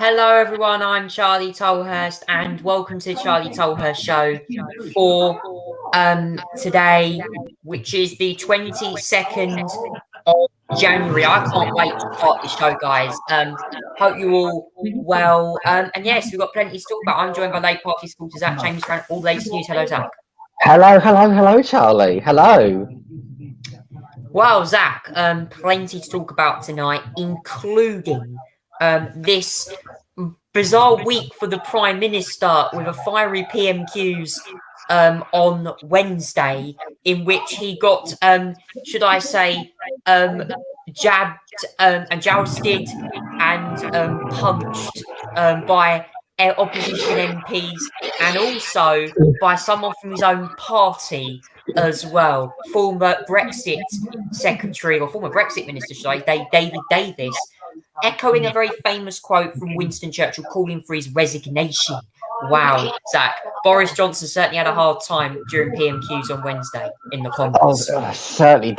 Hello, everyone. I'm Charlie Tolhurst, and welcome to the Charlie Tolhurst Show for today, which is the 22nd of January. I can't wait to start the show, guys. Hope you all well. And yes, we've got plenty to talk about. I'm joined by Labour Party supporter Zach James for all the latest news. Hello, Zach. Hello, Charlie. Hello. Well, Zach, plenty to talk about tonight, including this bizarre week for the Prime Minister with a fiery PMQs on Wednesday, in which he got, should I say, jabbed and jousted and punched by opposition MPs and also by someone from his own party as well. Former Brexit Secretary, or former Brexit Minister, should I say, David Davis, echoing a very famous quote from Winston Churchill calling for his resignation. Wow, Zach. Boris Johnson certainly had a hard time during PMQs on Wednesday in the Commons. Certainly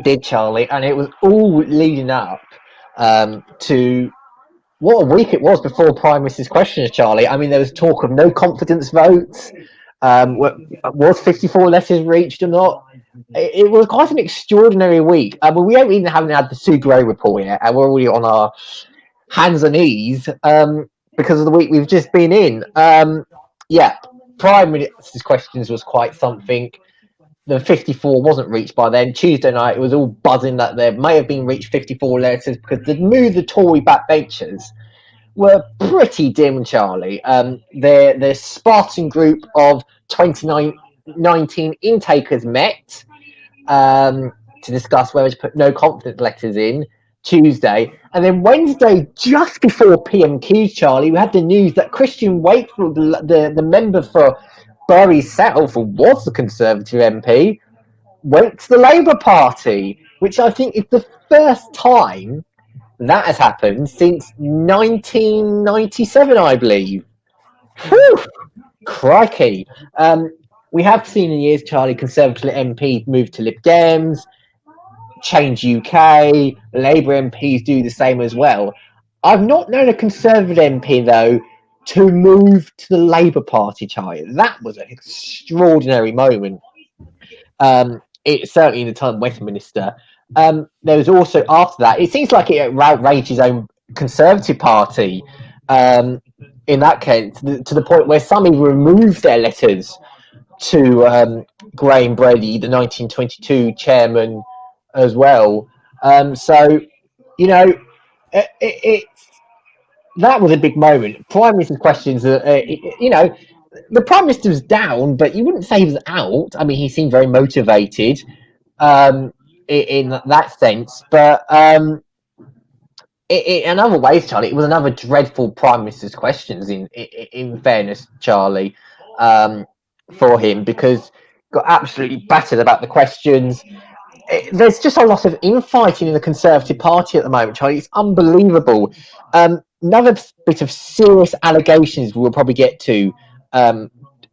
did, Charlie. And it was all leading up to what a week it was before Prime Minister's questions, Charlie. I mean, there was talk of no confidence votes. Was 54 letters reached or not? It was quite an extraordinary week. But we haven't had the Sue Gray report yet, and we're already on our hands and knees because of the week we've just been in. Prime Minister's questions was quite something. The 54 wasn't reached by then. Tuesday night, it was all buzzing that there may have been reached 54 letters because the Tory backbenchers were pretty dim, Charlie. Their Spartan group of 2019 intakers met to discuss whether to put no confidence letters in Tuesday. And then Wednesday, just before PMQs, Charlie, we had the news that Christian Wakefield, the member for Bury South, who was the Conservative MP, went to the Labour Party, which I think is the first time that has happened since 1997, I believe. Whew, crikey. We have seen in years, Charlie, Conservative MPs move to Lib Dems, Change UK, Labour MPs do the same as well. I've not known a Conservative MP, though, to move to the Labour Party, Charlie. That was an extraordinary moment. It's certainly in the time of Westminster. There was also, after that, it seems like it outraged his own Conservative Party in that case, to the point where some even removed their letters to Graham Brady, the 1922 chairman, as well. That was a big moment. Prime Minister's questions, the Prime Minister was down, but you wouldn't say he was out. I mean, he seemed very motivated in that sense. But in other ways, Charlie, it was another dreadful Prime Minister's questions, in fairness, Charlie, for him, because got absolutely battered about the questions. There's just a lot of infighting in the Conservative Party at the moment, Charlie. It's unbelievable. Another bit of serious allegations we'll probably get to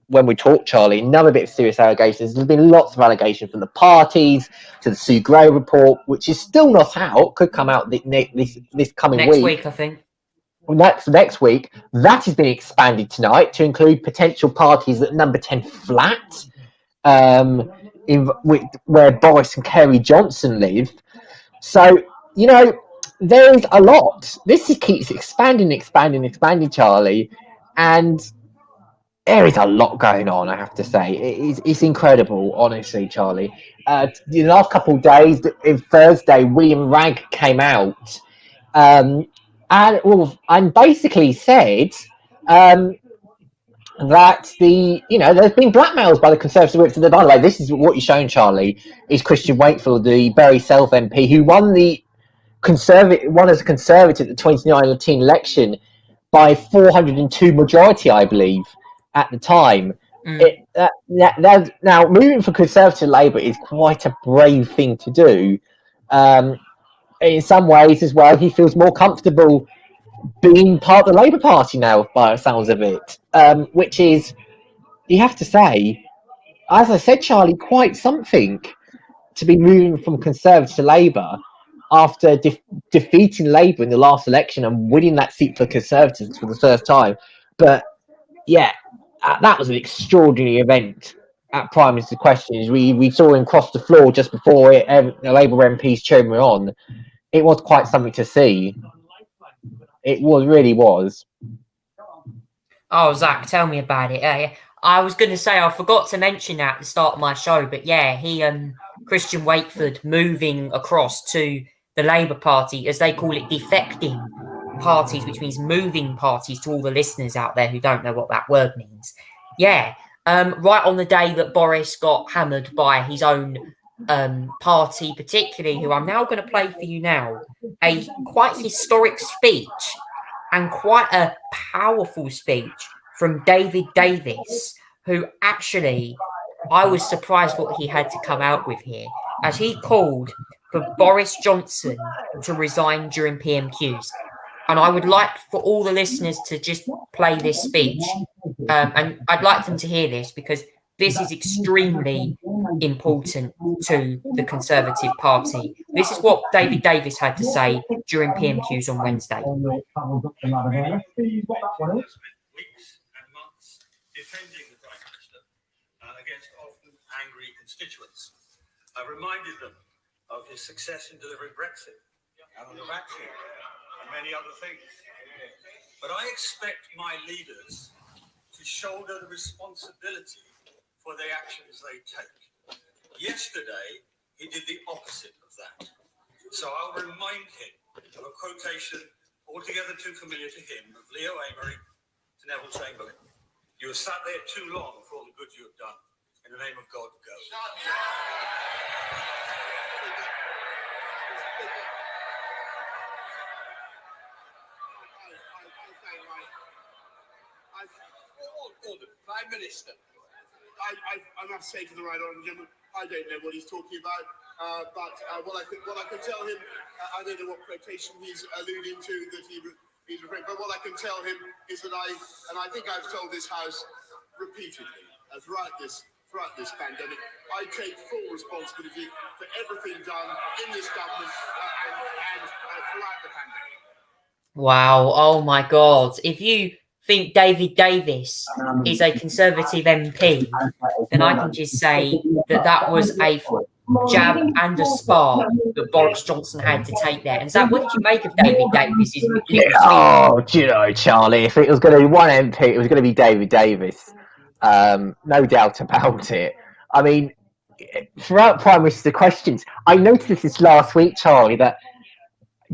when we talk, Charlie. Another bit of serious allegations. There's been lots of allegations from the parties to the Sue Gray report, which is still not out. Could come out this coming week. Next week, I think. Next week. That has been expanded tonight to include potential parties at number 10 flat. Where Boris and Kerry Johnson live. So, there is a lot. This keeps expanding, Charlie. And there is a lot going on, I have to say. It's incredible, honestly, Charlie. The last couple of days, in Thursday, William Ragg came out and basically said that there's been blackmails by the Conservative whips. By the way, this is what you're showing, Charlie, is Christian Wakefield, the Bury South MP, who won as a Conservative at the 2019 election by 402 majority, I believe, at the time. Now, moving from Conservative to Labour is quite a brave thing to do. In some ways as well, he feels more comfortable being part of the Labour Party now, by the sounds of it, which is, you have to say, as I said, Charlie, quite something to be moving from Conservative to Labour. after defeating Labour in the last election and winning that seat for Conservatives for the first time. But yeah, that was an extraordinary event at Prime Minister Questions. We saw him cross the floor just before the Labour MPs cheering him on. It was quite something to see. It really was. Oh, Zach, tell me about it. I was going to say, I forgot to mention that at the start of my show, but yeah, Christian Wakeford moving across to the Labour Party, as they call it, defecting parties, which means moving parties to all the listeners out there who don't know what that word means. Yeah, right on the day that Boris got hammered by his own party, particularly, who I'm now going to play for you now, a quite historic speech and quite a powerful speech from David Davis, who actually, I was surprised what he had to come out with here, as he called for Boris Johnson to resign during PMQs. And I would like for all the listeners to just play this speech. And I'd like them to hear this because this is extremely important to the Conservative Party. This is what David Davis had to say during PMQs on Wednesday. Weeks and months defending the Prime Minister against often angry constituents. I reminded them of his success in delivering Brexit and the vaccine and many other things. But I expect my leaders to shoulder the responsibility for the actions they take. Yesterday, he did the opposite of that. So I'll remind him of a quotation altogether too familiar to him of Leo Amery to Neville Chamberlain. You have sat there too long for all the good you have done. In the name of God, go. Order, Prime Minister. I must say to the right honourable gentleman, I don't know what he's talking about, but what I can tell him, I don't know what quotation he's alluding to that he's referring. But what I can tell him is that I think I've told this House repeatedly, throughout this pandemic, I take full responsibility for everything done in this government and throughout the pandemic. Wow! Oh my God! If you think David Davis is a Conservative MP, then I can just say that was a jab and a spar that Boris Johnson had to take there. And Zach, what did you make of David Davis? Oh, do you know, Charlie, if it was going to be one MP, it was going to be David Davis. No doubt about it. I mean, throughout Prime Minister's Questions, I noticed this last week, Charlie, that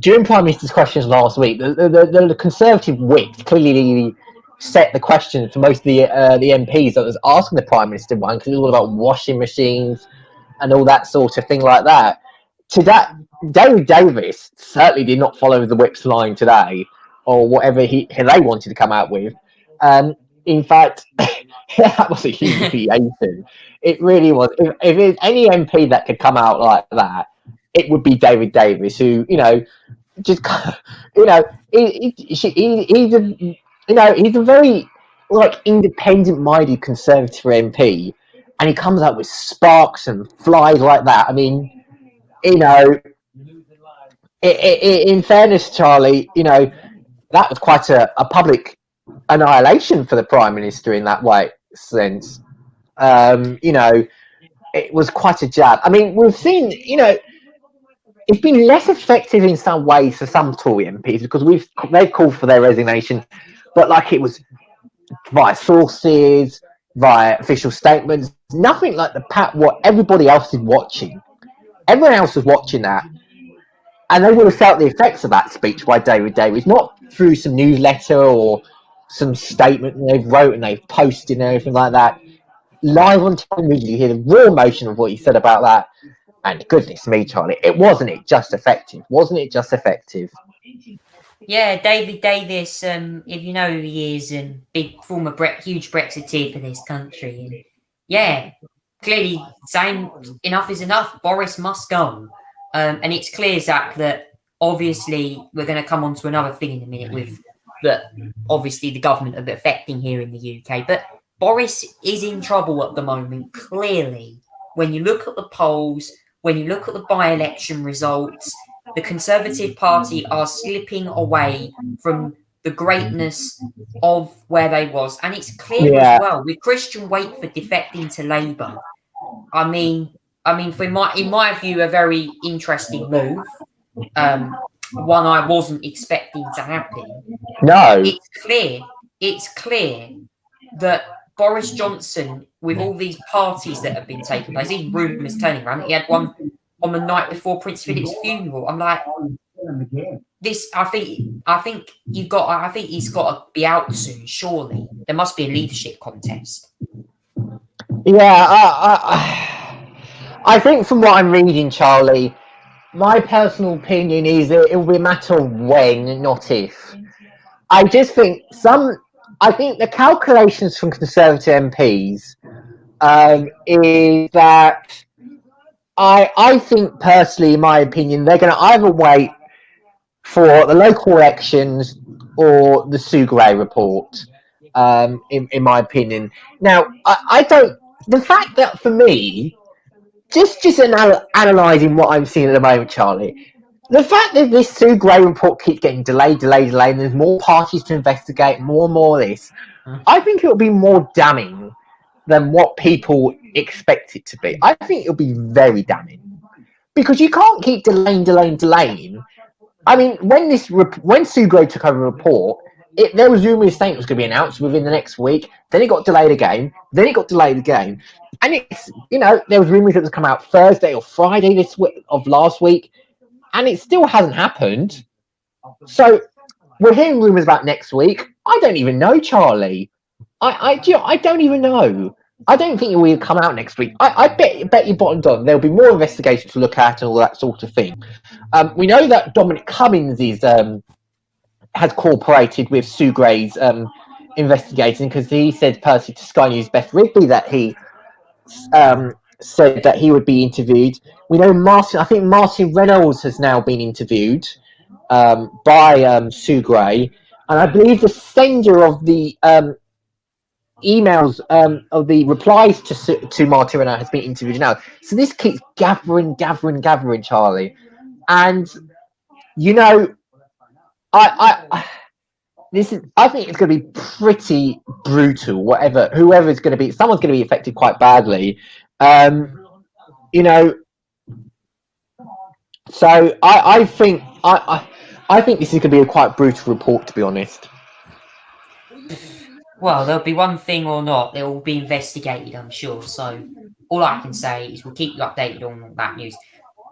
during Prime Minister's Questions last week, the Conservative whip clearly set the questions for most of the MPs that was asking the Prime Minister one, because it was all about washing machines and all that sort of thing like that. To that, David Davis certainly did not follow the whip's line today, or whatever they wanted to come out with. In fact, that was a humiliation. It really was. If there's any MP that could come out like that, it would be David Davis, who, just, he's a very independent-minded Conservative MP, and he comes out with sparks and flies like that. I mean, in fairness, Charlie, that was quite a public annihilation for the Prime Minister in that sense. It was quite a jab. I mean, we've seen, it's been less effective in some ways for some Tory MPs because they've called for their resignation, but it was via sources, via official statements, nothing like what everybody else is watching. Everyone else was watching that, and they would have felt the effects of that speech by David Davis, not through some newsletter or some statement they've wrote and they've posted and everything like that. Live on television, you hear the raw emotion of what he said about that. And goodness me, Charlie, wasn't it just effective? Yeah, David Davis, if you know who he is, and big former huge Brexiteer for this country. And yeah, clearly saying enough is enough. Boris must go. And it's clear, Zach, that obviously we're going to come on to another thing in a minute with that obviously the government are affecting here in the UK. But Boris is in trouble at the moment, clearly. When you look at the polls, when you look at the by-election results, the Conservative Party are slipping away from the greatness of where they was. And it's clear as well, with Christian Wakeford defecting to Labour. I mean, in my view, a very interesting move. One I wasn't expecting to happen. No. It's clear that Boris Johnson, with all these parties that have been taking place, even rumours turning around, he had one on the night before Prince Philip's funeral. I'm like, this. I think he's got to be out soon. Surely there must be a leadership contest. Yeah, I think from what I'm reading, Charlie, my personal opinion is that it will be a matter of when, not if. I just think I think the calculations from Conservative MPs is that I think personally, in my opinion, they're going to either wait for the local elections or the Sue Gray report. In my opinion, now I don't. The fact that for me, just analysing what I'm seeing at the moment, Charlie, the fact that this Sue Gray report keeps getting delayed, and there's more parties to investigate, more and more of this, I think it'll be more damning than what people expect it to be. I think it'll be very damning. Because you can't keep delaying. I mean, when Sue Gray took over the report, there was rumours saying it was going to be announced within the next week. Then it got delayed again. And it's, there was rumours that it was come out Thursday or Friday of last week, and it still hasn't happened. So we're hearing rumours about next week. I don't even know, Charlie. I don't even know. I don't think it will come out next week. I bet you bottom dollar there'll be more investigations to look at and all that sort of thing. We know that Dominic Cummings has cooperated with Sue Gray's investigating, because he said personally to Sky News Beth Rigby that he said that he would be interviewed. We know Martin Reynolds has now been interviewed by Sue Gray, and I believe the sender of the emails of the replies to Martin Reynolds has been interviewed now. So this keeps gathering, Charlie, and I think it's going to be pretty brutal. Whoever's going to be, someone's going to be affected quite badly. So I think this is going to be a quite brutal report, to be honest. Well, there'll be one thing or not. They will be investigated, I'm sure. So all I can say is we'll keep you updated on all that news.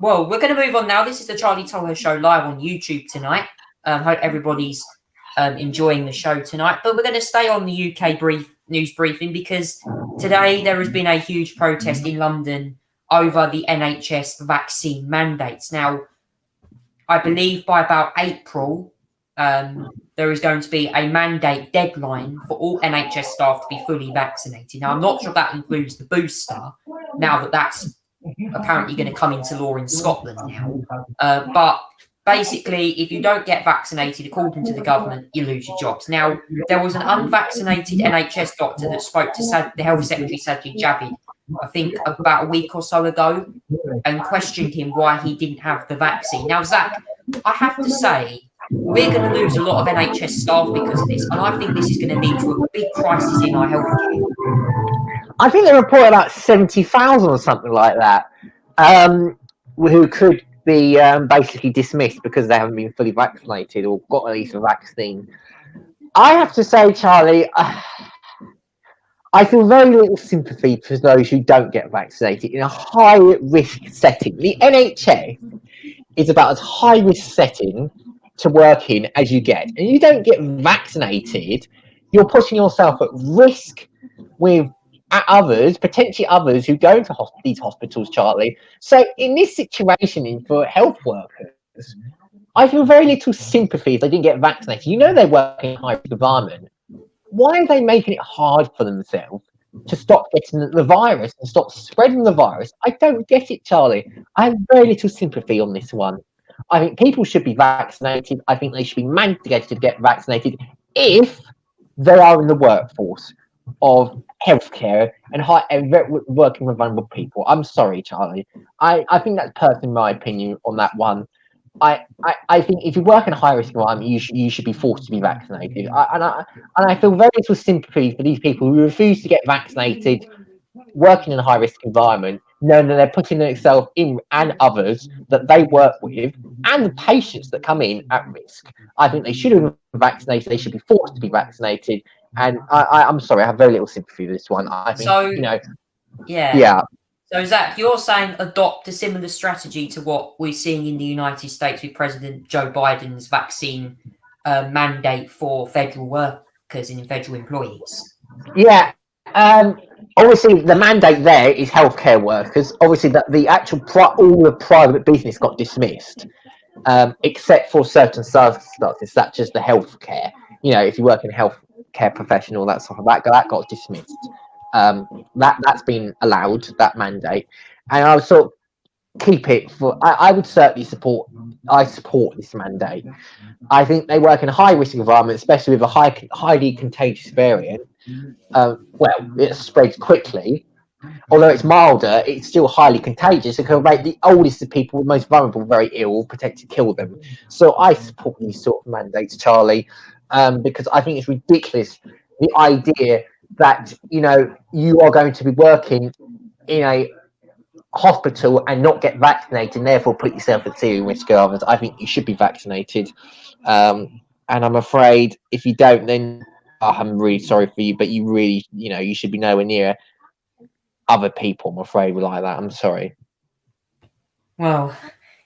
Well, we're going to move on now. This is the Charlie Tolhurst Show live on YouTube tonight. Hope everybody's enjoying the show tonight. But we're going to stay on the UK news briefing, because today there has been a huge protest in London over the NHS vaccine mandates. Now, I believe by about April, there is going to be a mandate deadline for all NHS staff to be fully vaccinated. Now, I'm not sure that includes the booster, now that's apparently going to come into law in Scotland now. But basically, if you don't get vaccinated, according to the government, you lose your jobs. Now, there was an unvaccinated NHS doctor that spoke to the Health Secretary, Sajid Javid, I think about a week or so ago, and questioned him why he didn't have the vaccine. Now, Zach, I have to say, we're going to lose a lot of NHS staff because of this, and I think this is going to lead to a big crisis in our healthcare. I think they report about 70,000 or something like that, who could be basically dismissed because they haven't been fully vaccinated or got at least a vaccine. I have to say, Charlie, I feel very little sympathy for those who don't get vaccinated in a high-risk setting. The NHS is about as high-risk setting to work in as you get. And you don't get vaccinated, you're putting yourself at risk with potentially others who go into these hospitals, Charlie. So in this situation, for health workers, I feel very little sympathy if they didn't get vaccinated. They work in a high-risk environment. Why are they making it hard for themselves to stop getting the virus and stop spreading the virus? I don't get it, Charlie. I have very little sympathy on this one. I think people should be vaccinated. I think they should be mandated to get vaccinated if they are in the workforce of healthcare and working with vulnerable people. I'm sorry, Charlie. I think that's personally my opinion on that one. I think if you work in a high risk environment, you should be forced to be vaccinated. I feel very little sympathy for these people who refuse to get vaccinated, working in a high risk environment, knowing that they're putting themselves in and others that they work with and the patients that come in at risk. I think they should have been vaccinated. They should be forced to be vaccinated. And I'm sorry, I have very little sympathy for this one. I think, So, yeah. So, Zach, you're saying adopt a similar strategy to what we're seeing in the United States with President Joe Biden's vaccine mandate for federal workers and federal employees. Yeah. Obviously, the mandate there is healthcare workers. Obviously, the actual all the private business got dismissed, except for certain circumstances, such as the healthcare. If you work in a healthcare professional, that got dismissed. That's been allowed, that mandate, and I would sort of keep it for. I would certainly support. I support this mandate. I think they work in a high risk environment, especially with a highly contagious variant. It spreads quickly. Although it's milder, it's still highly contagious. It can make the oldest of people, the most vulnerable, very ill, potentially kill them. So I support these sort of mandates, Charlie, because I think it's ridiculous, the idea that you are going to be working in a hospital and not get vaccinated and therefore put yourself at serious risk of others. I think you should be vaccinated. And I'm afraid if you don't, then I'm really sorry for you, but you really, you should be nowhere near other people, I'm afraid, like that. I'm sorry. Well,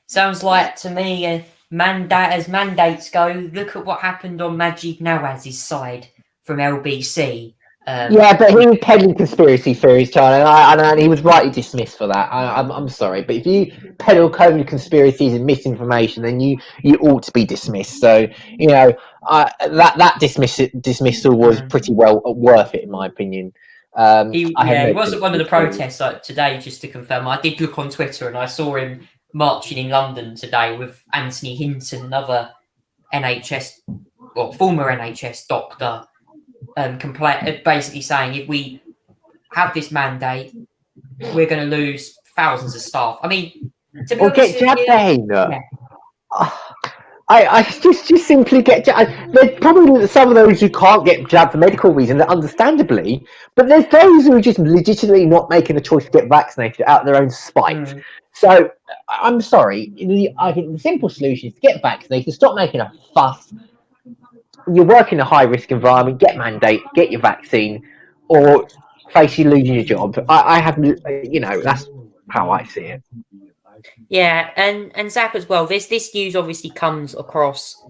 sounds like to me, as mandates go, look at what happened on Majid Nawaz's side from LBC. Yeah, but he was peddling conspiracy theories, Charlie, and he was rightly dismissed for that. I'm sorry, but if you peddle COVID conspiracies and misinformation, then you ought to be dismissed. So that dismissal was pretty well worth it, in my opinion. He wasn't one of the protests today, just to confirm. I did look on Twitter and I saw him marching in London today with Anthony Hinton, another former NHS doctor, basically saying if we have this mandate, we're going to lose thousands of staff. I mean, to be honest, I just simply get jabbed. There's probably some of those who can't get jabbed for medical reasons, understandably, but there's those who are just legitimately not making the choice to get vaccinated out of their own spite. So I'm sorry. I think the simple solution is to get vaccinated, stop making a fuss. You work in a high risk environment, get mandate, get your vaccine, or face you losing your job. I have, that's how I see it. Yeah, and Zach as well. This news obviously comes across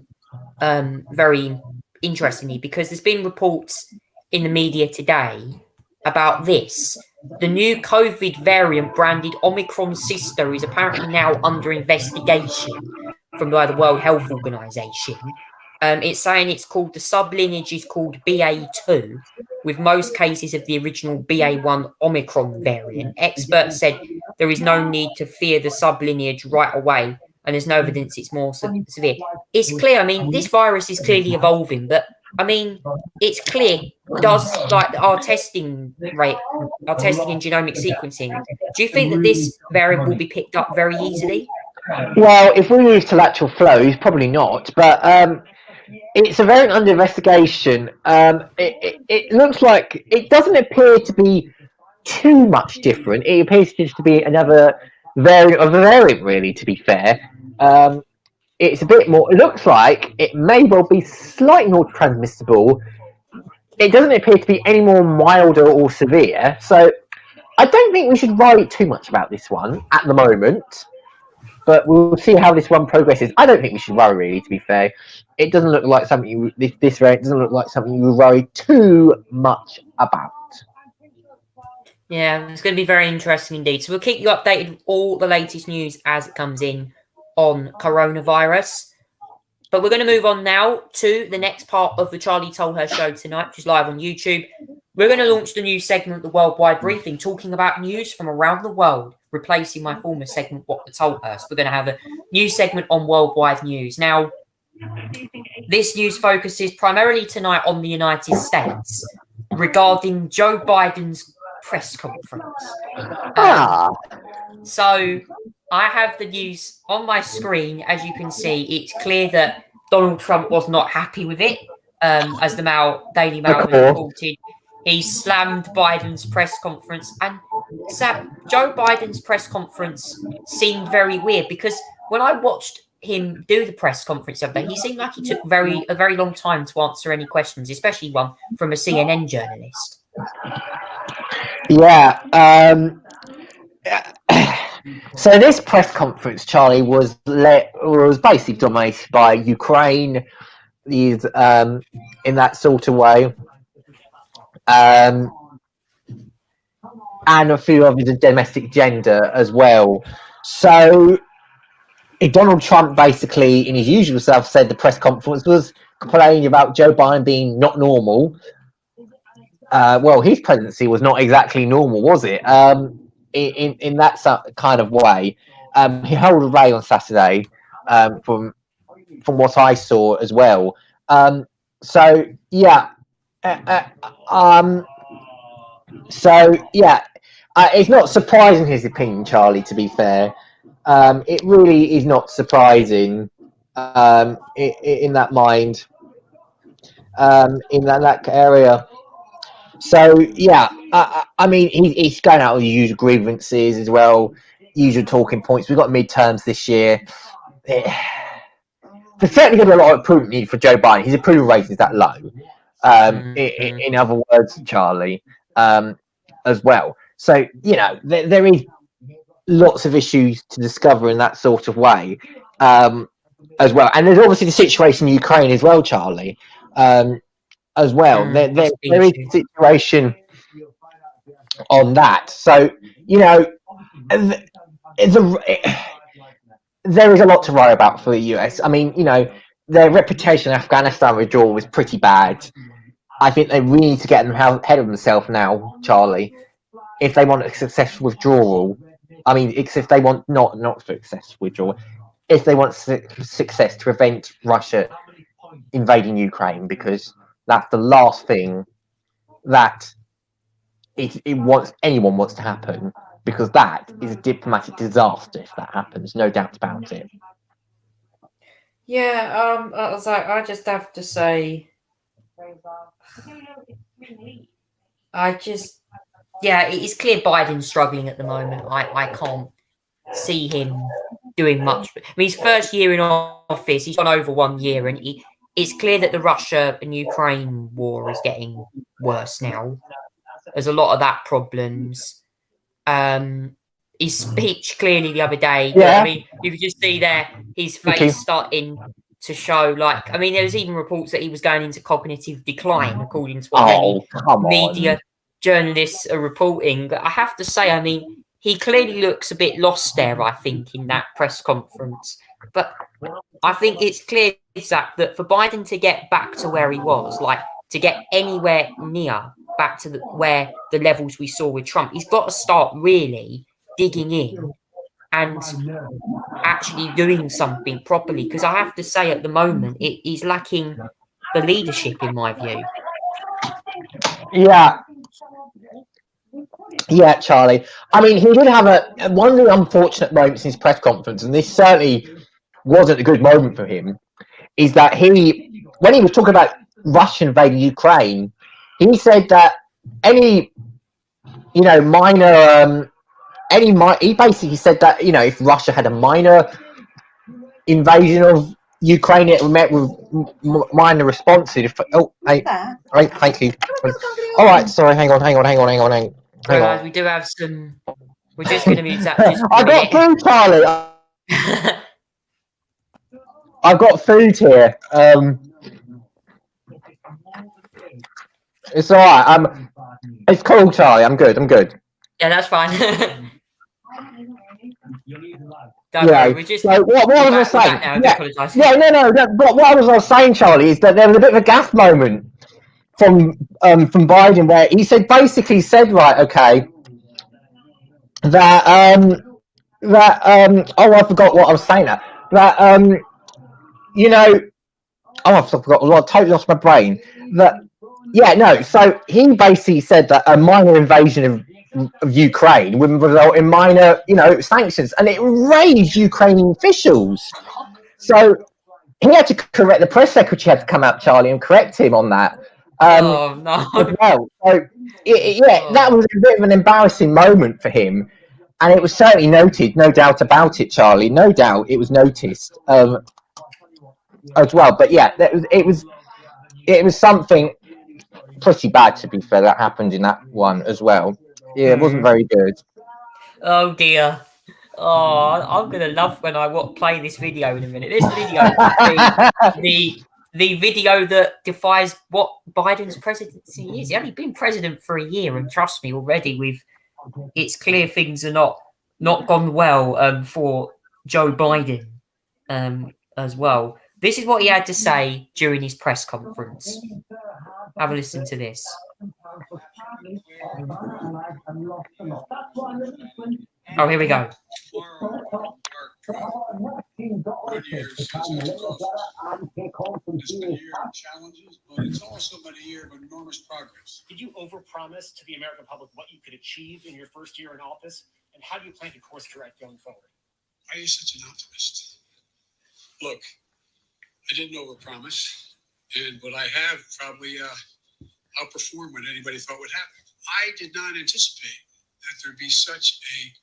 very interestingly because there's been reports in the media today about this. The new COVID variant branded Omicron's sister is apparently now under investigation by the World Health Organization. It's saying it's called, the sublineage is called BA2, with most cases of the original BA1 Omicron variant. Experts said there is no need to fear the sublineage right away, and there's no evidence it's more severe. It's clear, this virus is clearly evolving, but it's clear, does our testing rate, our testing in genomic sequencing, do you think that this variant will be picked up very easily? Well, if we move to lateral flows, probably not, but it's a variant under investigation. It looks like it doesn't appear to be too much different. It appears just to be another variant of a variant, really, to be fair. It's a bit more, it looks like it may well be slightly more transmissible. It doesn't appear to be any more milder or severe. So I don't think we should worry too much about this one at the moment. But we'll see how this one progresses. I don't think we should worry, really, to be fair. It doesn't look like something this variant doesn't look like something you would worry too much about. Yeah, it's going to be very interesting indeed. So we'll keep you updated with all the latest news as it comes in on coronavirus. But we're going to move on now to the next part of the Charlie Tolhurst show tonight, which is live on YouTube. We're going to launch the new segment, The Worldwide Briefing, talking about news from around the world, replacing my former segment, What the Tolhurst. We're going to have a new segment on worldwide news. Now, this news focuses primarily tonight on the United States regarding Joe Biden's press conference. So I have the news on my screen. As you can see, it's clear that Donald Trump was not happy with it. As the Daily Mail has reported, he slammed Biden's press conference. And Joe Biden's press conference seemed very weird because when I watched him do the press conference the other day, he seemed like he took a very long time to answer any questions, especially one from a CNN journalist. Yeah. So this press conference, Charlie, was basically dominated by Ukraine, in that sort of way, and a few of the domestic agenda as well. So Donald Trump, basically, in his usual self, said the press conference was complaining about Joe Biden being not normal. Well, his presidency was not exactly normal, was it? In that kind of way. He held a rally on Saturday, from what I saw as well. So yeah, it's not surprising his opinion, Charlie. To be fair, it really is not surprising. In that mind, in that area. So yeah, I mean, he's going out with the usual grievances as well, usual talking points. We've got midterms this year. There's certainly going to be a lot of improvement needed for Joe Biden. His approval rating is that low. In other words, Charlie, as well. So there is lots of issues to discover in that sort of way, as well. And there's obviously the situation in Ukraine as well, Charlie. As well, there is a situation on that. So there is a lot to worry about for the US. I mean, their reputation in Afghanistan withdrawal was pretty bad. I think they really need to get them ahead of themselves now, Charlie, if they want a successful withdrawal. I mean, if they want not successful withdrawal, if they want success to prevent Russia invading Ukraine, because that's the last thing that anyone wants to happen, because that is a diplomatic disaster if that happens, no doubt about it. Yeah, I just have to say, it is clear Biden's struggling at the moment. I can't see him doing much. I mean, his first year in office, he's gone over 1 year, and it's clear that the Russia and Ukraine war is getting worse now. There's a lot of that problems. His speech clearly the other day, I mean, you could just see there his face starting to show, like, I mean, there was even reports that he was going into cognitive decline, according to what many media journalists are reporting. But I have to say, I mean, he clearly looks a bit lost there, I think, in that press conference. But I think it's clear, Zach, that for Biden to get back to where he was, like to get anywhere near back to where the levels we saw with Trump, he's got to start really digging in and actually doing something properly. Because I have to say, at the moment, he's lacking the leadership, in my view. Yeah, Charlie. I mean, he did have one of the unfortunate moments in his press conference, and this certainly wasn't a good moment for him, is that when he was talking about Russia invading Ukraine, he said that he basically said that, if Russia had a minor invasion of Ukraine, it met with minor responses. Thank you. All right, sorry, hang on. We do have some. We're just going to mute that. I got food, Charlie. I've got food here. It's all right. It's cool, Charlie. I'm good. Yeah, that's fine. We're just. So what was I saying? No. But what I was saying, Charlie, is that there was a bit of a gaffe moment from Biden, where he basically said, right, okay, that I forgot what I was saying. I forgot. I totally lost my brain. So he basically said that a minor invasion of of Ukraine would result in minor, sanctions, and it enraged Ukrainian officials. So he had to correct, the press secretary had to come out, Charlie, and correct him on that. Oh no! As well. So that was a bit of an embarrassing moment for him, and it was certainly noted, no doubt about it, Charlie. No doubt it was noticed as well. But yeah, it was something pretty bad, to be fair, that happened in that one as well. Yeah, it wasn't very good. Oh dear. Oh, I'm gonna love when I play this video in a minute. This video, the video that defies what Biden's presidency is. He's only been president for a year, and trust me, already it's clear things are not gone well for Joe Biden as well. This is what he had to say during his press conference. Have a listen to this. Oh, here we go. Good years since I took office. It's been a year of challenges, but it's also been a year of enormous progress. Did you overpromise to the American public what you could achieve in your first year in office? And how do you plan to course correct going forward? Why are you such an optimist? Look, I didn't overpromise, but I have probably outperformed what anybody thought would happen. I did not anticipate that there'd be such a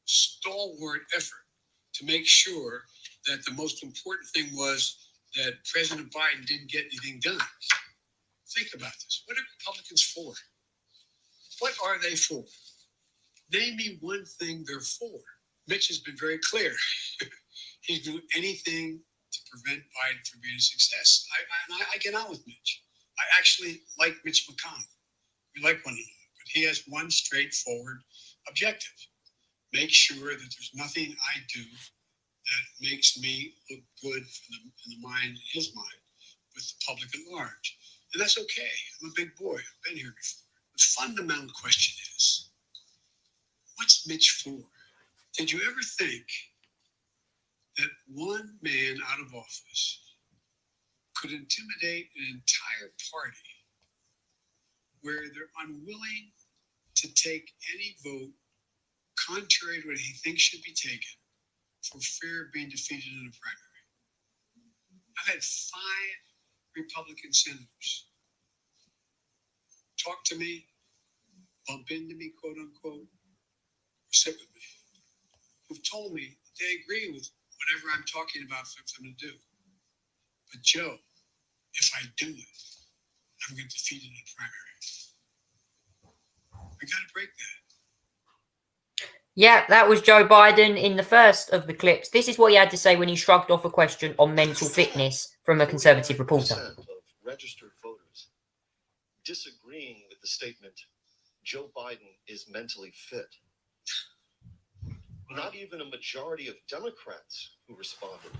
stalwart effort to make sure that the most important thing was that President Biden didn't get anything done. Think about this. What are Republicans for? What are they for? Name me one thing they're for. Mitch has been very clear. He's doing anything to prevent Biden from being a success. I get on with Mitch. I actually like Mitch McConnell. We like one another. But he has one straightforward objective. Make sure that there's nothing I do that makes me look good in the mind, his mind, with the public at large. And that's okay. I'm a big boy. I've been here before. The fundamental question is, what's Mitch for? Did you ever think that one man out of office could intimidate an entire party where they're unwilling to take any vote contrary to what he thinks should be taken for fear of being defeated in a primary? I've had 5 Republican senators talk to me, bump into me, quote unquote, or sit with me, who've told me they agree with whatever I'm talking about for them to do. But Joe, if I do it, I'm going to defeat it in a primary. We got to break that. Yeah, that was Joe Biden in the first of the clips. This is what he had to say when he shrugged off a question on mental fitness from a Conservative reporter. Of registered voters disagreeing with the statement, Joe Biden is mentally fit. Not even a majority of Democrats who responded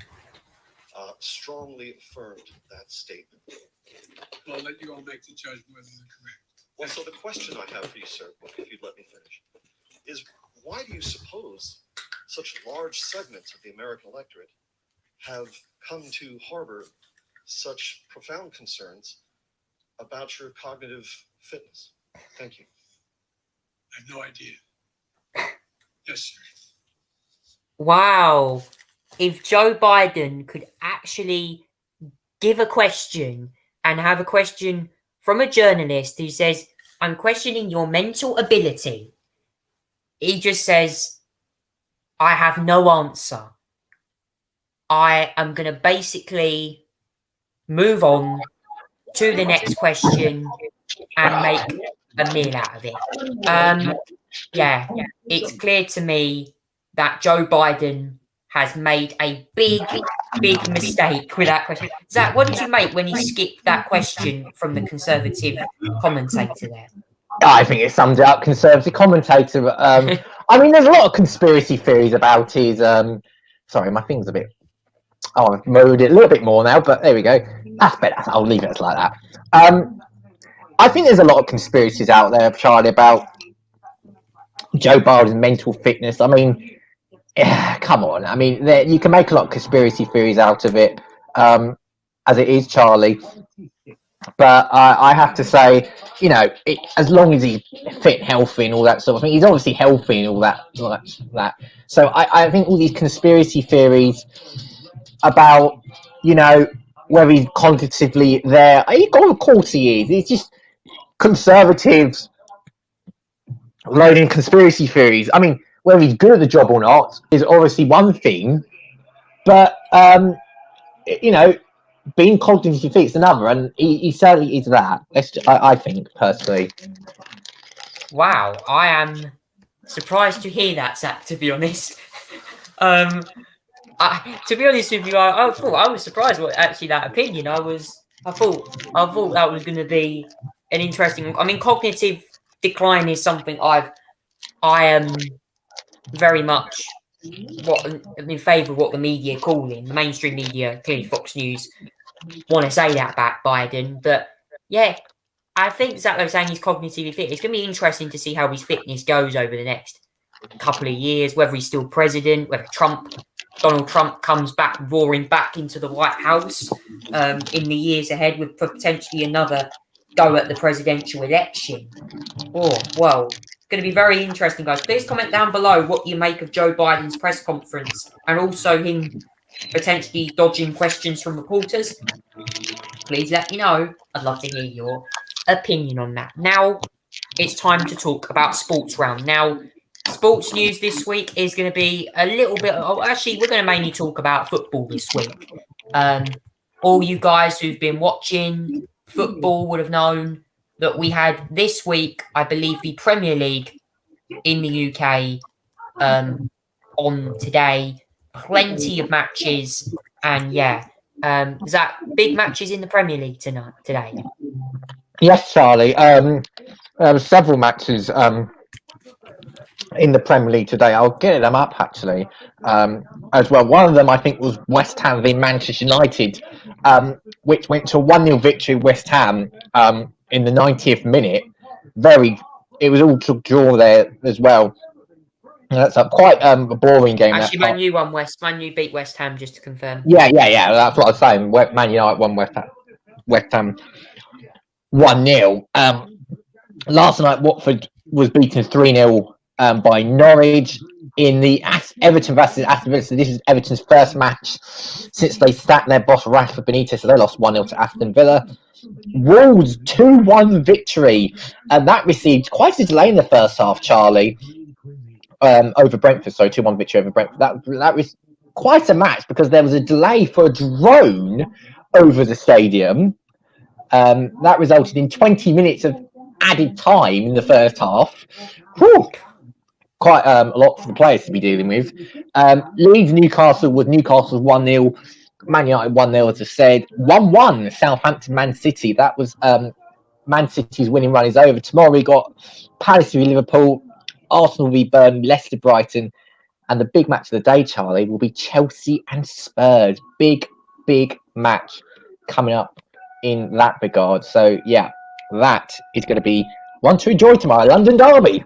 strongly affirmed that statement. Well, I'll let you all make the judgment whether they're correct. Well, so the question I have for you, sir, if you'd let me finish, is why do you suppose such large segments of the American electorate have come to harbor such profound concerns about your cognitive fitness? Thank you. I have no idea. Yes, sir. Wow. If Joe Biden could actually give a question and have a question from a journalist who says, I'm questioning your mental ability. He just says, I have no answer. I am going to basically move on to the next question and make a meal out of it. Yeah, it's clear to me that Joe Biden has made a big mistake with that question. Zach, what did you make when he skipped that question from the Conservative commentator there? I think it sums it up, Conservative commentator. I mean, there's a lot of conspiracy theories about his... sorry, my thing's a bit... Oh, I've mowed it a little bit more now, but there we go. That's better. I'll leave it like that. I think there's a lot of conspiracies out there, Charlie, about Joe Biden's mental fitness. I mean, come on. I mean, you can make a lot of conspiracy theories out of it, as it is, Charlie. But I have to say, as long as he's fit, healthy, and all that sort of thing, he's obviously healthy and all that. So I think all these conspiracy theories about, whether he's cognitively there, of course he is. It's just conservatives loading conspiracy theories. I mean, whether he's good at the job or not is obviously one thing, but being cognitively fit is another, and he certainly is that. I think personally. Wow, I am surprised to hear that, Zach, to be honest. To be honest with you, I thought I was surprised with actually that opinion. I thought that was going to be an interesting. I mean, cognitive decline is something I am very much in favour of what the media call in the mainstream media, clearly Fox News, want to say that about Biden. But yeah, I think Zach was saying he's cognitively fit. It's going to be interesting to see how his fitness goes over the next couple of years, whether he's still president, whether Donald Trump comes back, roaring back into the White House in the years ahead with potentially another go at the presidential election. Oh, well, it's going to be very interesting, guys. Please comment down below what you make of Joe Biden's press conference and also him potentially dodging questions from reporters. Please let me know. I'd love to hear your opinion on that. Now, it's time to talk about Sports Round. Now, sports news this week is going to be a little bit... actually, we're going to mainly talk about football this week. All you guys who've been watching football would have known that we had this week, I believe, the Premier League in the UK on today. Plenty of matches. And yeah, Zach, big matches in the Premier League today. Yes, Charlie. There were several matches in the Premier League today. I'll get them up actually as well. One of them I think was West Ham v Manchester United, which went to a 1-0 victory. West Ham in the 90th minute. It was all to draw there as well. That's quite a boring game. Actually, Man U beat West Ham, just to confirm. Yeah. That's what I was saying. Man United won West Ham 1-0. Last night, Watford was beaten 3-0 by Norwich in the Everton versus Aston Villa. So this is Everton's first match since they sacked their boss Rafa Benitez. So they lost 1-0 to Aston Villa. Wolves 2-1 victory, and that received quite a delay in the first half, Charlie, over Brentford. So 2-1 victory over Brentford. That was quite a match because there was a delay for a drone over the stadium. That resulted in 20 minutes of added time in the first half. Whew. Quite a lot for the players to be dealing with. Leeds Newcastle was Newcastle's 1-0. Man United 1-0, as I said. 1-1 Southampton Man City. That was Man City's winning run is over. Tomorrow we got Palace v Liverpool, Arsenal v Burnley, Leicester Brighton, and the big match of the day, Charlie, will be Chelsea and Spurs. Big match coming up in that regard. So yeah, that is going to be one to enjoy tomorrow. London derby.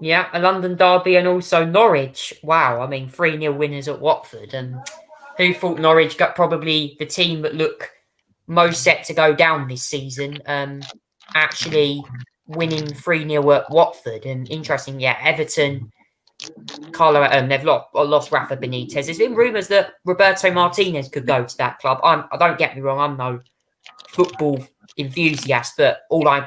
Yeah, a London derby and also Norwich. Wow, I mean 3-0 winners at Watford. And who thought Norwich got probably the team that look most set to go down this season, actually winning 3-0 at Watford. And interesting, yeah, Everton, Carlo, they've lost Rafa Benitez. There's been rumours that Roberto Martinez could go to that club. Don't get me wrong, I'm no football enthusiast, but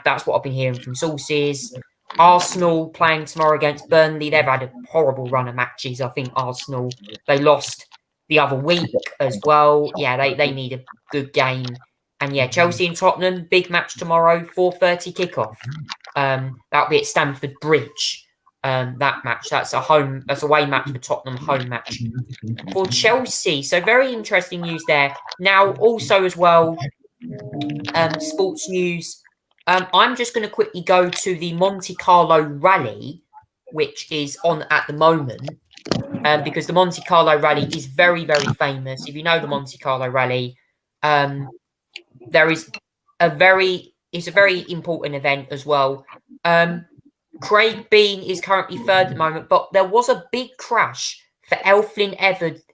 that's what I've been hearing from sources. Arsenal playing tomorrow against Burnley. They've had a horrible run of matches. I think Arsenal, they lost the other week as well. Yeah, they need a good game. And yeah, Chelsea and Tottenham, big match tomorrow, 4:30 kickoff. That'll be at Stamford Bridge. That match, that's away match for Tottenham, home match for Chelsea. So very interesting news there. Now, also as well, sports news. I'm just going to quickly go to the Monte Carlo rally, which is on at the moment, because the Monte Carlo rally is very, very famous. If you know the Monte Carlo rally, it's a very important event as well. Craig Bean is currently third at the moment, but there was a big crash for Elflin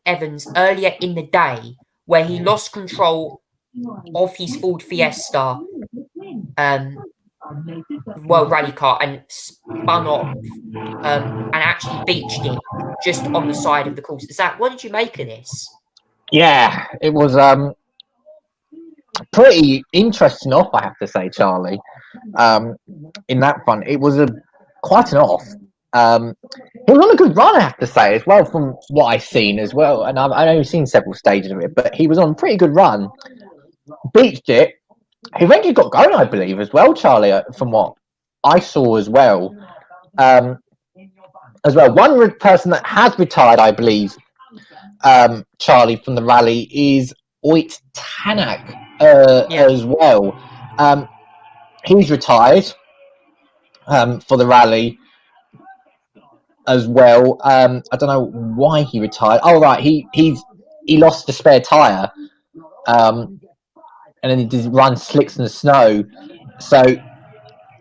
Evans earlier in the day where he lost control of his Ford Fiesta World Rally car and spun off and actually beached it just on the side of the course. Zach, what did you make of this? Yeah, it was pretty interesting off, I have to say, Charlie. In that front, it was quite an off. He was on a good run, I have to say, as well, from what I've seen as well. And I've only seen several stages of it, but he was on a pretty good run. Beached it. He eventually got going, I believe, as well, Charlie, from what I saw as well. One person that has retired, I believe, Charlie, from the rally is Oit Tanak as well. He's retired for the rally as well. I don't know why he retired. Oh, right, he lost the spare tyre, and then he did run slicks in the snow. So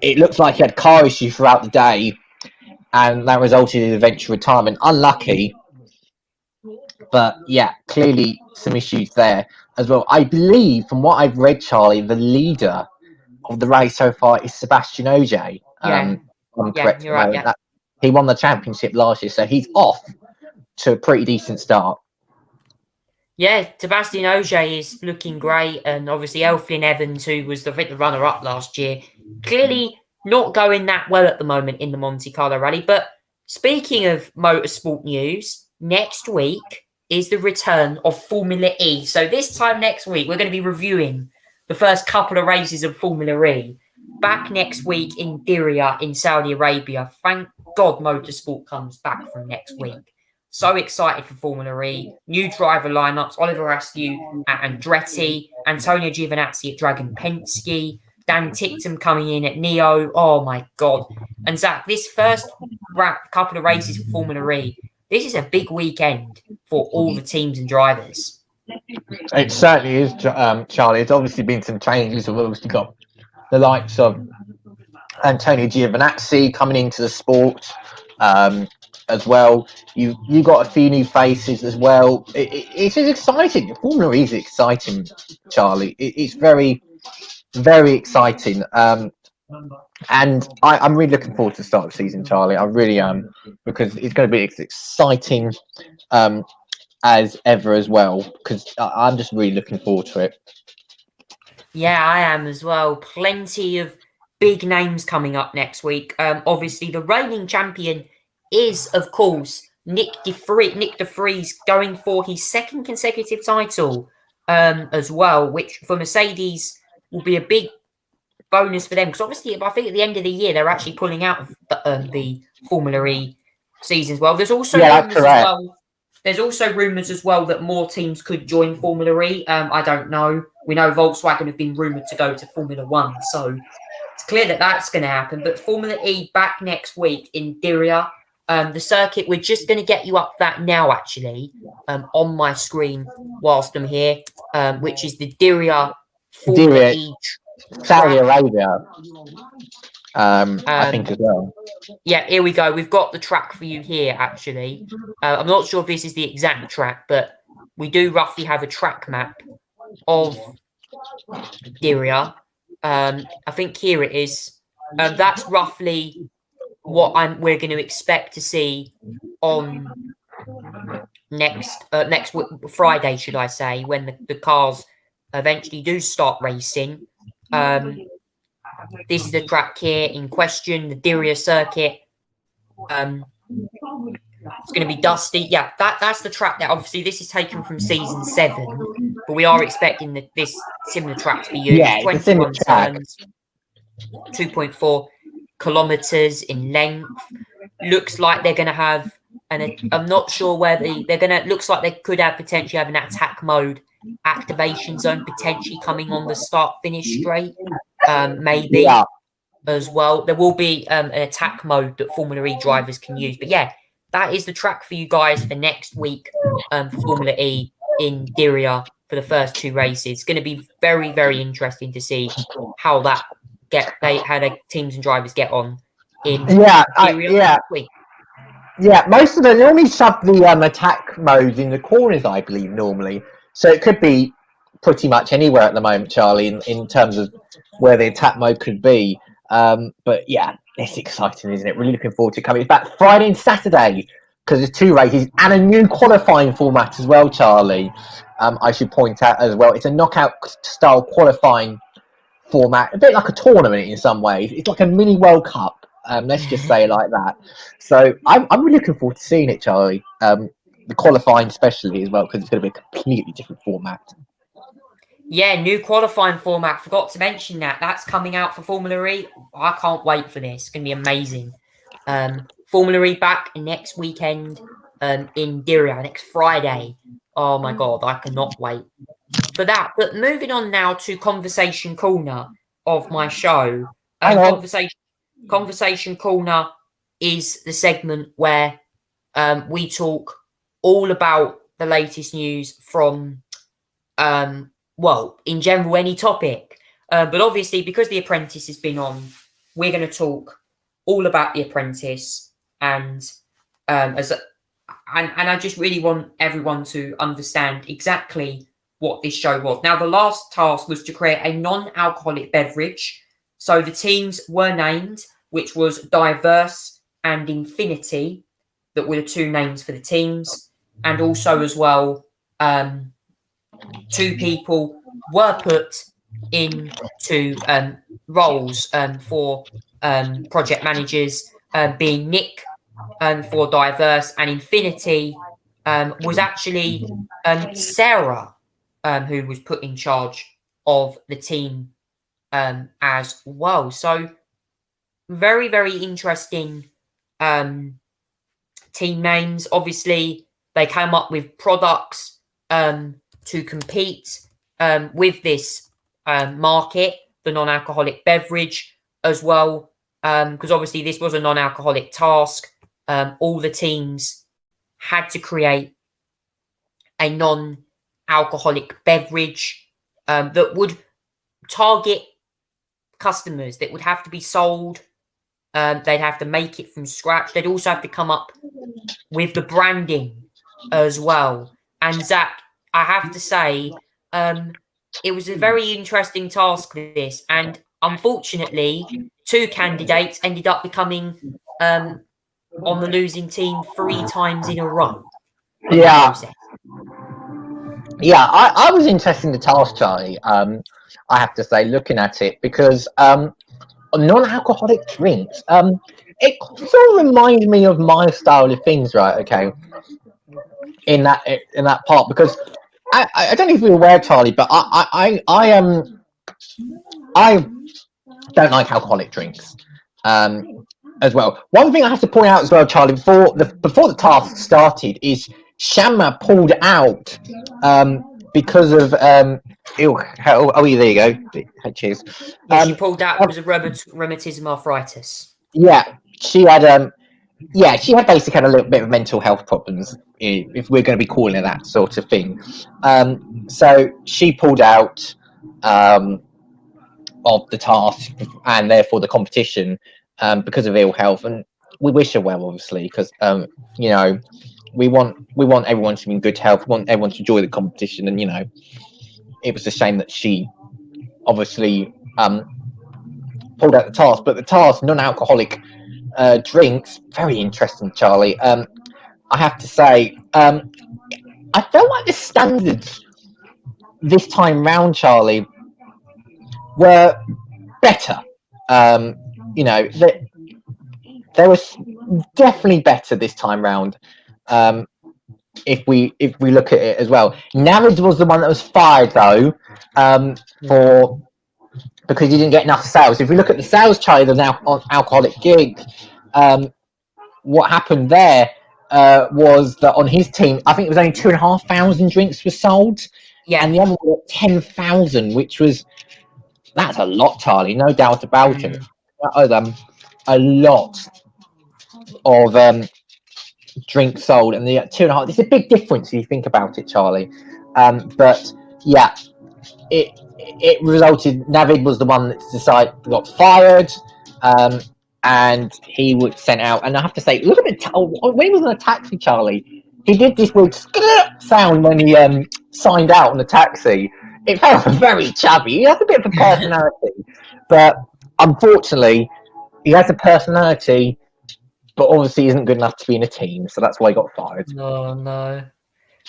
it looks like he had car issues throughout the day, and that resulted in his eventual retirement. Unlucky, but yeah, clearly some issues there as well. I believe, from what I've read, Charlie, the leader of the race so far is Sebastian Ogier. I'm correct. You're right, yeah. He won the championship last year, so he's off to a pretty decent start. Yeah, Sebastian Ogier is looking great, and obviously Elflin Evans, who was the runner-up last year, clearly not going that well at the moment in the Monte Carlo rally. But speaking of motorsport news, next week is the return of Formula E. So this time next week, we're going to be reviewing the first couple of races of Formula E. Back next week in Diriyah in Saudi Arabia. Thank God motorsport comes back from next week. So excited for Formula E. New driver lineups. Oliver Askew at Andretti. Antonio Giovinazzi at Dragon Penske. Dan Ticktum coming in at Neo. Oh my God. And Zach, this first couple of races for Formula E, this is a big weekend for all the teams and drivers. It certainly is, Charlie. It's obviously been some changes. We've obviously got the likes of Antonio Giovinazzi coming into the sport as well. You got a few new faces as well. It's exciting. Formula E is exciting, Charlie. It's very, very exciting. And I'm really looking forward to the start of the season, Charlie. I really am, because it's going to be as exciting as ever as well, because I'm just really looking forward to it. Yeah, I am as well. Plenty of big names coming up next week. Obviously, the reigning champion is, of course, Nick de Vries, going for his second consecutive title as well, which for Mercedes will be a big bonus for them, because obviously I think at the end of the year they're actually pulling out of the Formula E season as well. There's also rumours as well that more teams could join Formula E. I don't know. We know Volkswagen have been rumoured to go to Formula 1, so it's clear that that's going to happen. But Formula E back next week in Diriyah. The circuit, we're just going to get you up that now, actually, on my screen whilst I'm here, which is the Diriyah Formula E Saudi Arabia, I think as well. Yeah, here we go. We've got the track for you here, actually. I'm not sure if this is the exact track, but we do roughly have a track map of Diriyah. I think here it is. That's roughly what we're going to expect to see on next Friday, should I say, when the cars eventually do start racing. This is the track here in question, the Durian Circuit. It's going to be dusty. Yeah, that's the track there. Obviously, this is taken from season 7, but we are expecting this similar track to be used. Yeah, 21 turns, 2.4 kilometers in length. Looks like they're going to have, and I'm not sure whether they're going to. Looks like they could have potentially have an attack mode activation zone potentially coming on the start-finish straight. Maybe as well. There will be an attack mode that Formula E drivers can use. But yeah, that is the track for you guys for next week for Formula E in Diriyah for the first 2 races. It's going to be very, very interesting to see how the teams and drivers get on in Diriyah next week. Yeah, most of them normally shove the attack modes in the corners, I believe, normally. So it could be pretty much anywhere at the moment, Charlie, in terms of where the attack mode could be. But yeah, it's exciting, isn't it? Really looking forward to it coming. It's back Friday and Saturday because there's 2 races and a new qualifying format as well, Charlie. I should point out as well, it's a knockout style qualifying format, a bit like a tournament in some ways. It's like a mini World Cup. Let's just say it like that. So I'm really looking forward to seeing it, Charlie. The qualifying especially as well, because it's going to be a completely different format. Yeah, new qualifying format. Forgot to mention that. That's coming out for Formula E. I can't wait for this. It's going to be amazing. Formula E back next weekend in Durian, next Friday. Oh my God, I cannot wait for that. But moving on now to Conversation Corner of my show. Conversation Corner is the segment where we talk all about the latest news from, well, in general, any topic. But obviously, because The Apprentice has been on, we're going to talk all about The Apprentice. And I just really want everyone to understand exactly what this show was. Now, the last task was to create a non-alcoholic beverage. So the teams were named, which was Diverse and Infinity, that were the 2 names for the teams. And also as well, 2 people were put into roles for project managers, being Nick for Diverse, and Infinity was actually Sarah, who was put in charge of the team as well. So very, very interesting team names. Obviously, they came up with products to compete with this market, the non-alcoholic beverage as well, because obviously this was a non-alcoholic task. All the teams had to create a non-alcoholic beverage that would target customers, that would have to be sold. They'd have to make it from scratch. They'd also have to come up with the branding as well. And Zach, I have to say, it was a very interesting task, this. And unfortunately, 2 candidates ended up becoming on the losing team 3 times in a row. Yeah. Yeah, I was interested in the task, Charlie. I have to say, looking at it, because non-alcoholic drinks, it sort of reminds me of my style of things, right? Okay, in that part, because I don't know if you're aware, Charlie, but I don't like alcoholic drinks as well. One thing I have to point out as well, Charlie, before the task started, is Shamma pulled out because of there you go. Cheers. She pulled out because of rheumatism arthritis. Yeah, she had she had basically had a little bit of mental health problems, if we're going to be calling it that sort of thing. So she pulled out of the task and therefore the competition because of ill health, and we wish her well, obviously, because you know, we want everyone to be in good health. We want everyone to enjoy the competition, and you know, it was a shame that she obviously pulled out the task. But the task, non-alcoholic drinks, very interesting, Charlie. I have to say, I felt like the standards this time round, Charlie, were better. You know, they were definitely better this time round. If we look at it as well, Navid was the one that was fired though, because he didn't get enough sales. If we look at the sales, Charlie, the now alcoholic gig, what happened there was that on his team, I think it was only 2,500 drinks were sold, and the other one 10,000, that's a lot, Charlie. No doubt about it. That was a lot of drinks sold, and the 2.5. It's a big difference if you think about it, Charlie. But yeah, it resulted. Navid was the one that got fired. And he was sent out. And I have to say, look at it. When he was on a taxi, Charlie, he did this weird sound when he signed out on the taxi. it felt very chubby. He has a bit of a personality, but unfortunately, he has a personality, but obviously isn't good enough to be in a team, so that's why he got fired. Oh no.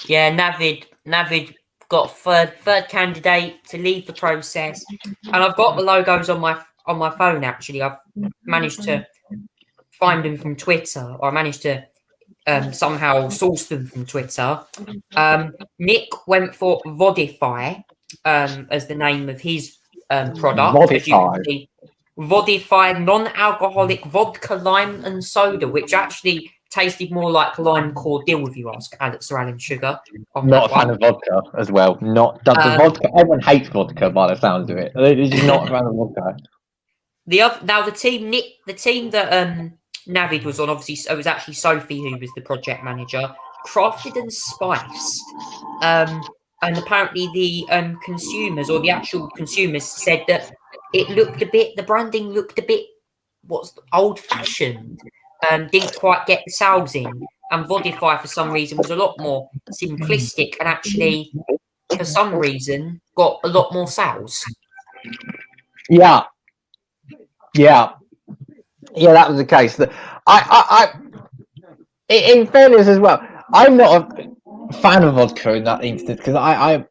Yeah, Navid got third candidate to leave the process, and I've got the logos on my phone. Actually, I've managed to find them from Twitter, or I managed to somehow source them from Twitter. Nick went for Vodify as the name of his product. As you can see, Vodify non-alcoholic vodka, lime, and soda, which actually tasted more like lime cordial, if you ask Alex or Alan Sugar. Not a fan of vodka as well. Not the vodka. Everyone hates vodka by the sounds of it. They're just not a fan of vodka. The team that Navid was on, obviously, it was actually Sophie who was the project manager. Crafted and spiced, and apparently the consumers, or the actual consumers, said that the branding looked a bit old-fashioned. Didn't quite get the sales in, and Vodify for some reason was a lot more simplistic, and actually for some reason got a lot more sales. Yeah, that was the case. In fairness as well, I'm not a fan of vodka in that instance, because I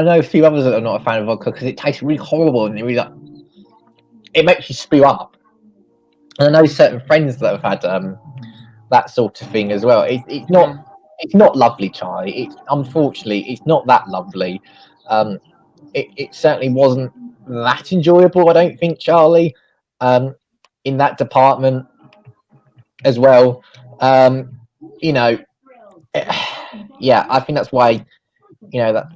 know a few others that are not a fan of vodka because it tastes really horrible and it makes you spew up. And I know certain friends that have had that sort of thing as well. It's not lovely, Charlie. Unfortunately, it's not that lovely. It certainly wasn't that enjoyable, I don't think, Charlie, in that department as well. Yeah, I think that's why, that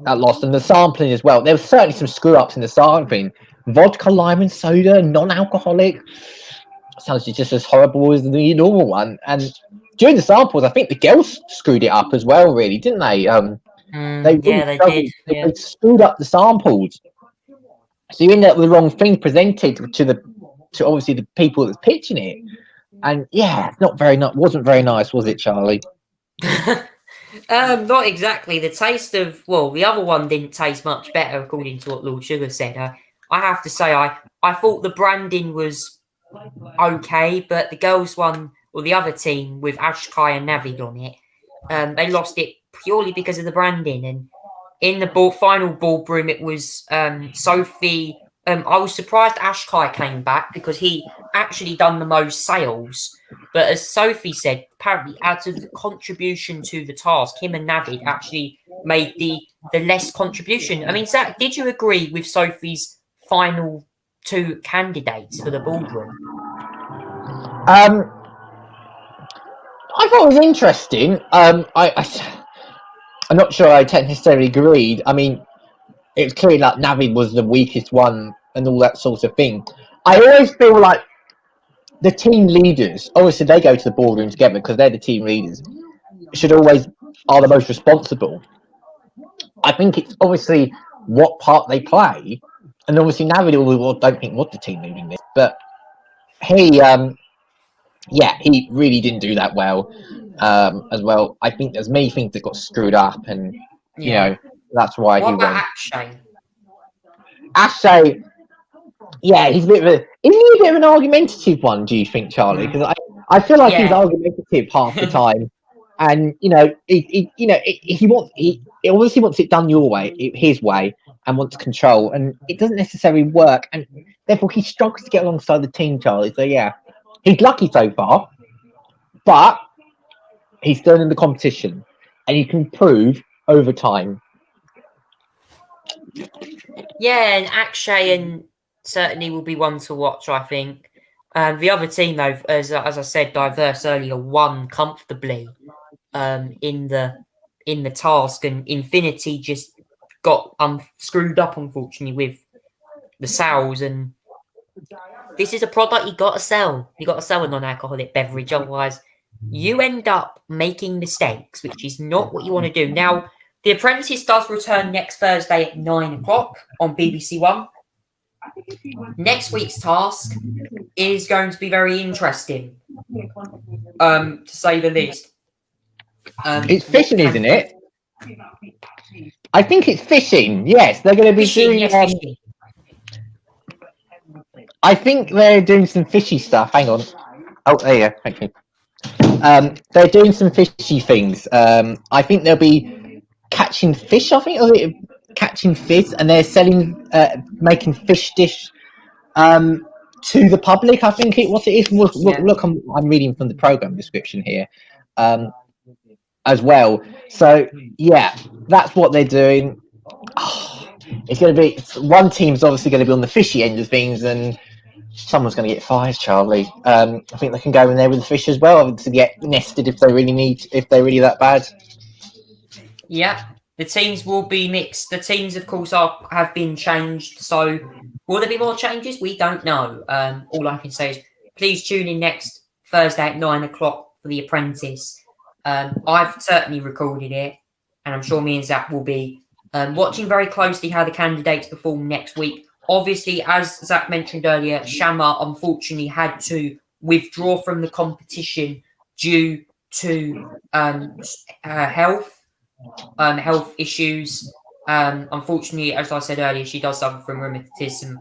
lost. And the sampling as well. There was certainly some screw-ups in the sampling. Vodka, lime, and soda, non-alcoholic. Sounds just as horrible as the normal one. And during the samples, I think the girls screwed it up as well, really, didn't they? They did. They screwed up the samples, so you end up with the wrong thing presented to obviously the people that's pitching it. And yeah, wasn't very nice, was it, Charlie? Not exactly. The taste of the other one didn't taste much better, according to what Lord Sugar said. I have to say, I thought the branding was okay, but the girls one, or the other team with Ashkai and Navid on it, they lost it purely because of the branding. And in the final ballroom, it was Sophie. I was surprised Ashkai came back because he actually done the most sales. But as Sophie said, apparently out of the contribution to the task, him and Navid actually made the less contribution. I mean, Zach, did you agree with Sophie's final two candidates for the ballroom? I thought it was interesting. I'm not sure I necessarily agreed. I mean, it was clear that Navid was the weakest one and all that sort of thing. I always feel like the team leaders, obviously they go to the boardroom together because they're the team leaders, are the most responsible. I think it's obviously what part they play, and obviously Navid don't think what the team leading is, but he really didn't do that well as well. I think there's many things that got screwed up, and that's why he won. Akshay, yeah, he's a bit of an argumentative one, do you think, Charlie? Because I feel like he's argumentative half the time, and he obviously wants it done your way, his way, and wants control, and it doesn't necessarily work, and therefore he struggles to get alongside the team, Charlie. So yeah, he's lucky so far, but he's still in the competition, and he can prove over time. Yeah, and Akshay certainly will be one to watch, I think. The other team, though, as I said, diverse earlier, won comfortably in the task, and Infinity just got screwed up, unfortunately, with the sales. And this is a product you got to sell. You got to sell a non-alcoholic beverage, otherwise you end up making mistakes, which is not what you want to do. Now, The Apprentice does return next Thursday at 9 o'clock on BBC One. Next week's task is going to be very interesting, to say the least. It's fishing, isn't it? I think it's fishing. Yes, they're going to be Fishing, doing. yes, fishing. I think they're doing some fishy stuff. Hang on. Oh, there you go. Thank you. They're doing some fishy things. I think they'll be catching fish. I think, or catching fish, and they're selling, making fish dish to the public. I think what it is. Look, I'm reading from the program description here, as well. So yeah, that's what they're doing. It's going to be one team's obviously going to be on the fishy end of things, and someone's going to get fired, Charlie. I think they can go in there with the fish as well to get nested if they're really that bad. Yeah, the teams will be mixed. The teams, of course, have been changed. So will there be more changes? We don't know. All I can say is please tune in next Thursday at 9 o'clock for The Apprentice. I've certainly recorded it, and I'm sure me and Zach will be watching very closely how the candidates perform next week. Obviously, as Zach mentioned earlier, Shamma unfortunately had to withdraw from the competition due to health issues. Unfortunately, as I said earlier, she does suffer from rheumatism,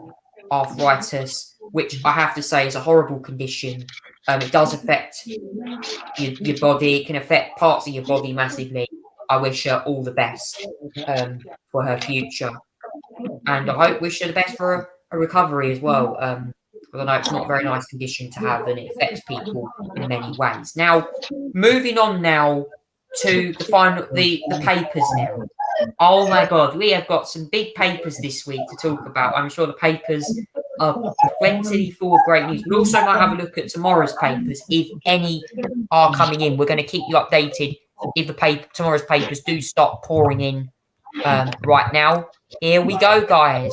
arthritis, which I have to say is a horrible condition. It does affect your body. It can affect parts of your body massively. I wish her all the best for her future. And I wish her the best for a recovery as well. Because I know it's not a very nice condition to have, and it affects people in many ways. Now, moving on now to the papers now. Oh my God, we have got some big papers this week to talk about. I'm sure the papers are plenty full of great news. We also might have a look at tomorrow's papers, if any are coming in. We're going to keep you updated if tomorrow's papers do start pouring in right now. Here we go, guys,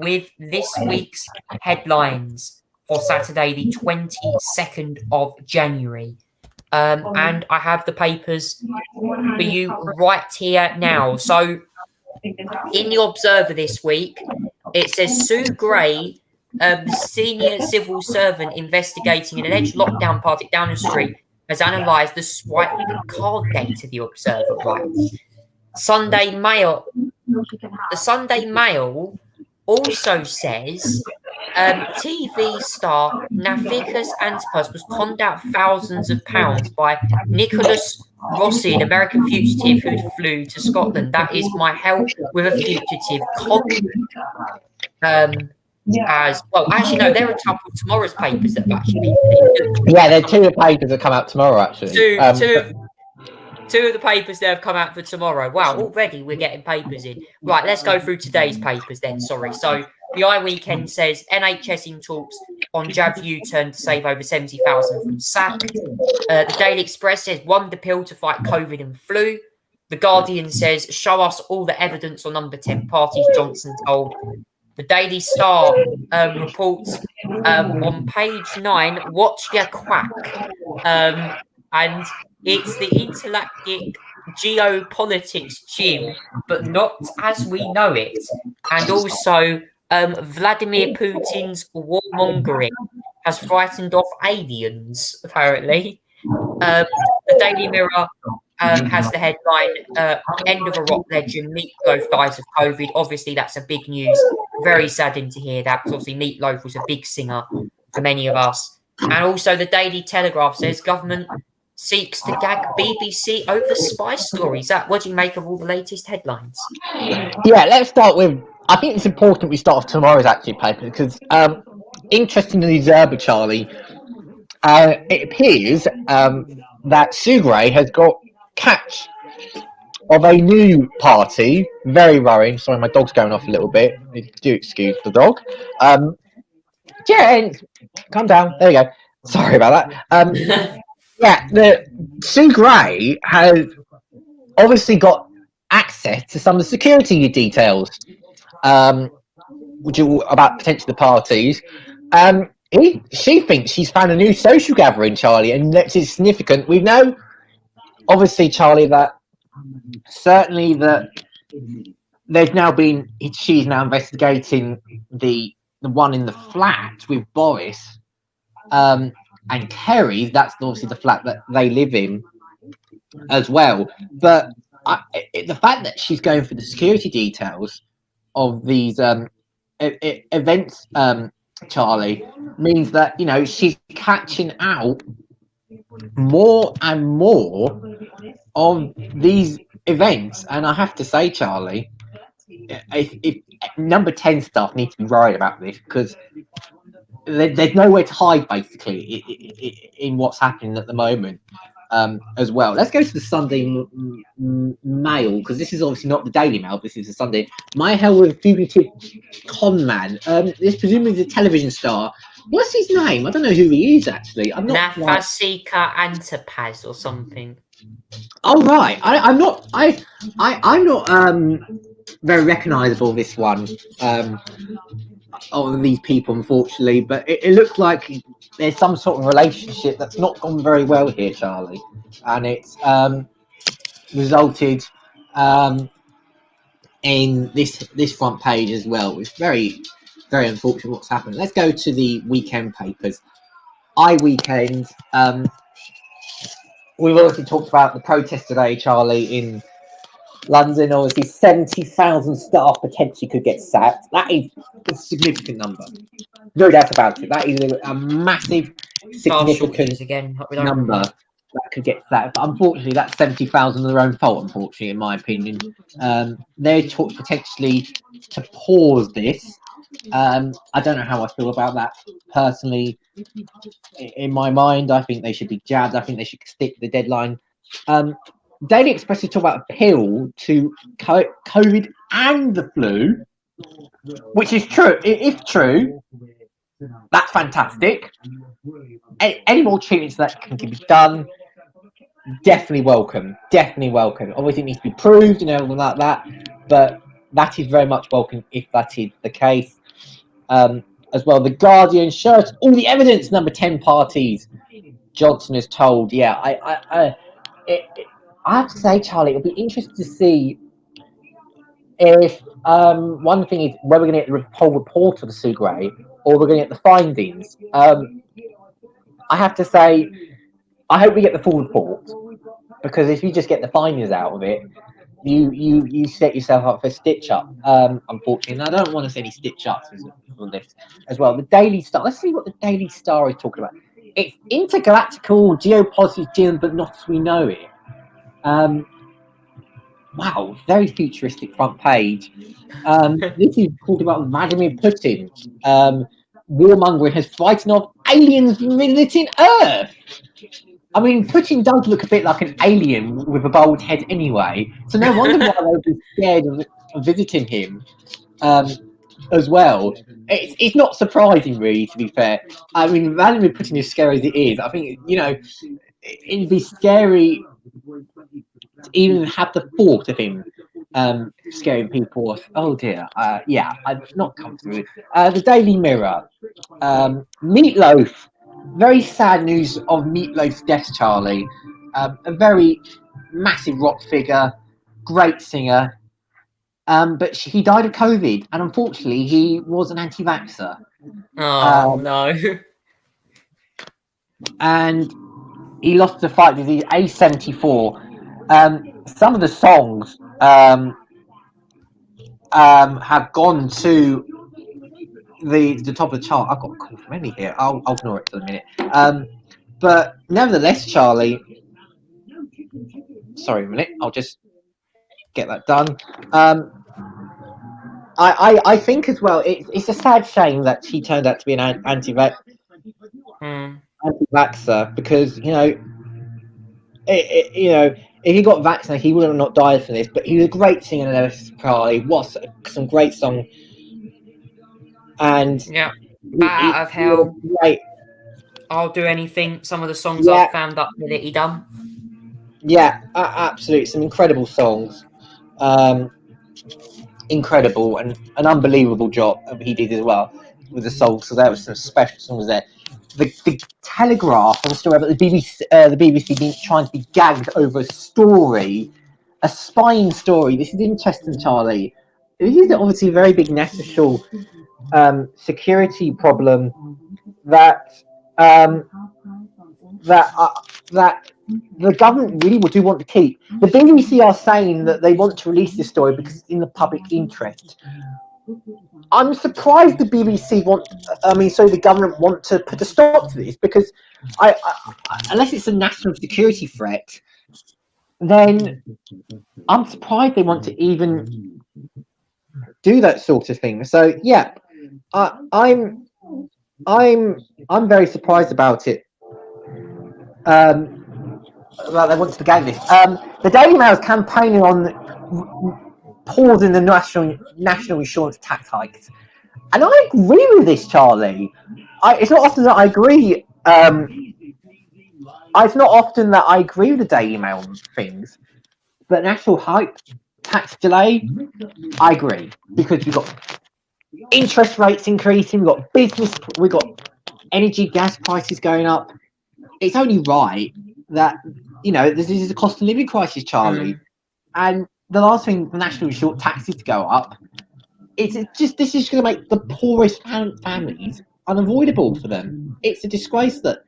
with this week's headlines for Saturday, the 22nd of January. And I have the papers for you right here now. So in the Observer this week, it says Sue Gray, the senior civil servant investigating an alleged lockdown party down the street, has analysed the swipe card data, the Observer writes. The Sunday Mail also says TV star Navikas Antipas was conned out thousands of pounds by Nicholas Rossi, an American fugitive who flew to Scotland. That is my help with a fugitive as well. Actually, no, there are a couple of tomorrow's papers that have actually been. Yeah, there are two papers that come out tomorrow, actually. Two of the papers that have come out for tomorrow. Wow, already we're getting papers in. Right, let's go through today's papers then. Sorry. So the iWeekend says NHS in talks on jab U-turn to save over 70,000 from sack. The Daily Express says wonder pill to fight COVID and flu. The Guardian says show us all the evidence on number 10 parties, Johnson told. The Daily Star reports on page 9, watch your quack. And it's the intergalactic geopolitics gym, but not as we know it. And also, Vladimir Putin's warmongering has frightened off aliens, apparently. The Daily Mirror has the headline, end of a rock legend, Meatloaf dies of COVID. Obviously, that's a big news. Very saddened to hear that, because obviously Meatloaf was a big singer for many of us. And also the Daily Telegraph says government seeks to gag BBC over spy stories. What do you make of all the latest headlines? Yeah, let's start with. I think it's important we start off tomorrow's actually paper because, interestingly, Zerba Charlie, it appears that Sue Gray has got catch of a new party. Very worrying. Sorry, my dog's going off a little bit. Do excuse the dog. Yeah, calm down. There you go. Sorry about that. Yeah, the Sue Gray has obviously got access to some of the security details about potentially the parties. She thinks she's found a new social gathering, Charlie, and that's significant. We know, obviously, Charlie, that certainly that there's now been. She's now investigating the one in the flat with Boris. And Kerry, that's obviously the flat that they live in as well. But the fact that she's going for the security details of these events, Charlie, means that she's catching out more and more of these events. And I have to say, Charlie, if number 10 stuff needs to be worried about this, because there's nowhere to hide basically in what's happening at the moment. As well, let's go to the Sunday Mail, because this is obviously not the Daily Mail. This is the Sunday. My hell with fugitive con man. This presumably the television star. What's his name? I don't know who he is actually. I'm not. Nafasika Antipaz or something. Oh right, I'm not. I'm not very recognisable. This one. Of these people, unfortunately, but it looks like there's some sort of relationship that's not gone very well here, Charlie, and it's resulted in this front page as well. It's very, very unfortunate what's happened. Let's go to the weekend papers. iWeekend. We've already talked about the protest today, Charlie, in London. Obviously, 70,000 staff potentially could get sacked. That is a significant number. No doubt about it. That is a massive, significant number that could get sacked. But unfortunately, that's 70,000 of their own fault, unfortunately, in my opinion. They're talking potentially to pause this. I don't know how I feel about that personally. In my mind, I think they should be jabbed. I think they should stick to the deadline. Daily Express is talking about a pill to COVID and the flu, which is true. If true, that's fantastic. Any more treatments that can be done, definitely welcome. Definitely welcome. Obviously, it needs to be proved and everything like that, but that is very much welcome if that is the case. As well, the Guardian shows all the evidence. Number 10 parties. Johnson is told. Yeah, I have to say, Charlie, it'll be interesting to see if one thing is whether we're going to get the whole report of the Sue Gray or we're going to get the findings. I have to say, I hope we get the full report, because if you just get the findings out of it, you set yourself up for stitch up. Unfortunately, and I don't want to see any stitch ups on this as well. The Daily Star. Let's see what the Daily Star is talking about. It's intergalactical geopolitics, but not as we know it. Wow, very futuristic front page. This is talking about Vladimir Putin. Warmongering has frightened off aliens visiting Earth. I mean, Putin does look a bit like an alien with a bald head anyway, so no wonder why they would be scared of visiting him as well. It's not surprising, really, to be fair. I mean, Vladimir Putin, as scary as it is, I think, it'd be scary to even have the thought of him scaring people off. Oh dear. Yeah, I'm not comfortable. The Daily Mirror. Meatloaf. Very sad news of Meatloaf's death, Charlie. A very massive rock figure, great singer. But he died of COVID, and unfortunately, he was an anti-vaxxer. Oh, no. And he lost the fight with the A74. Some of the songs have gone to the top of the chart. I've got a call from Eddie here. I'll ignore it for a minute. But nevertheless, Charlie. Sorry a minute. I'll just get that done. I think as well. It's a sad shame that he turned out to be an anti-vaxxer, because if he got vaccinated, he would have not died for this. But he was a great singer and everything. Charlie, what some great song. And yeah, Bat Out of Hell. Great. I'll Do Anything. Some of the songs I've found up with it, he done. Yeah, absolutely. Some incredible songs. Incredible and an unbelievable job he did as well with the songs. So there was some special songs there. The Telegraph, I'm still about the BBC being trying to be gagged over a story, a spying story. This is interesting, Charlie. This is obviously a very big national security problem that the government really do want to keep. The BBC are saying that they want to release this story because it's in the public interest. I'm surprised the BBC the government want to put a stop to this, because unless it's a national security threat, then I'm surprised they want to even do that sort of thing. So yeah, I'm very surprised about it. Well, they want to gag this. The Daily Mail is campaigning on pausing the national insurance tax hikes, and I agree with this, Charlie. It's not often that I agree. It's not often that I agree with the Daily Mail on things, but national hike tax delay, I agree, because we've got interest rates increasing, we've got energy, gas prices going up. It's only right that, this is a cost of living crisis, Charlie. And the last thing the national insurance taxes to go up, this is just going to make the poorest families unavoidable for them. It's a disgrace that,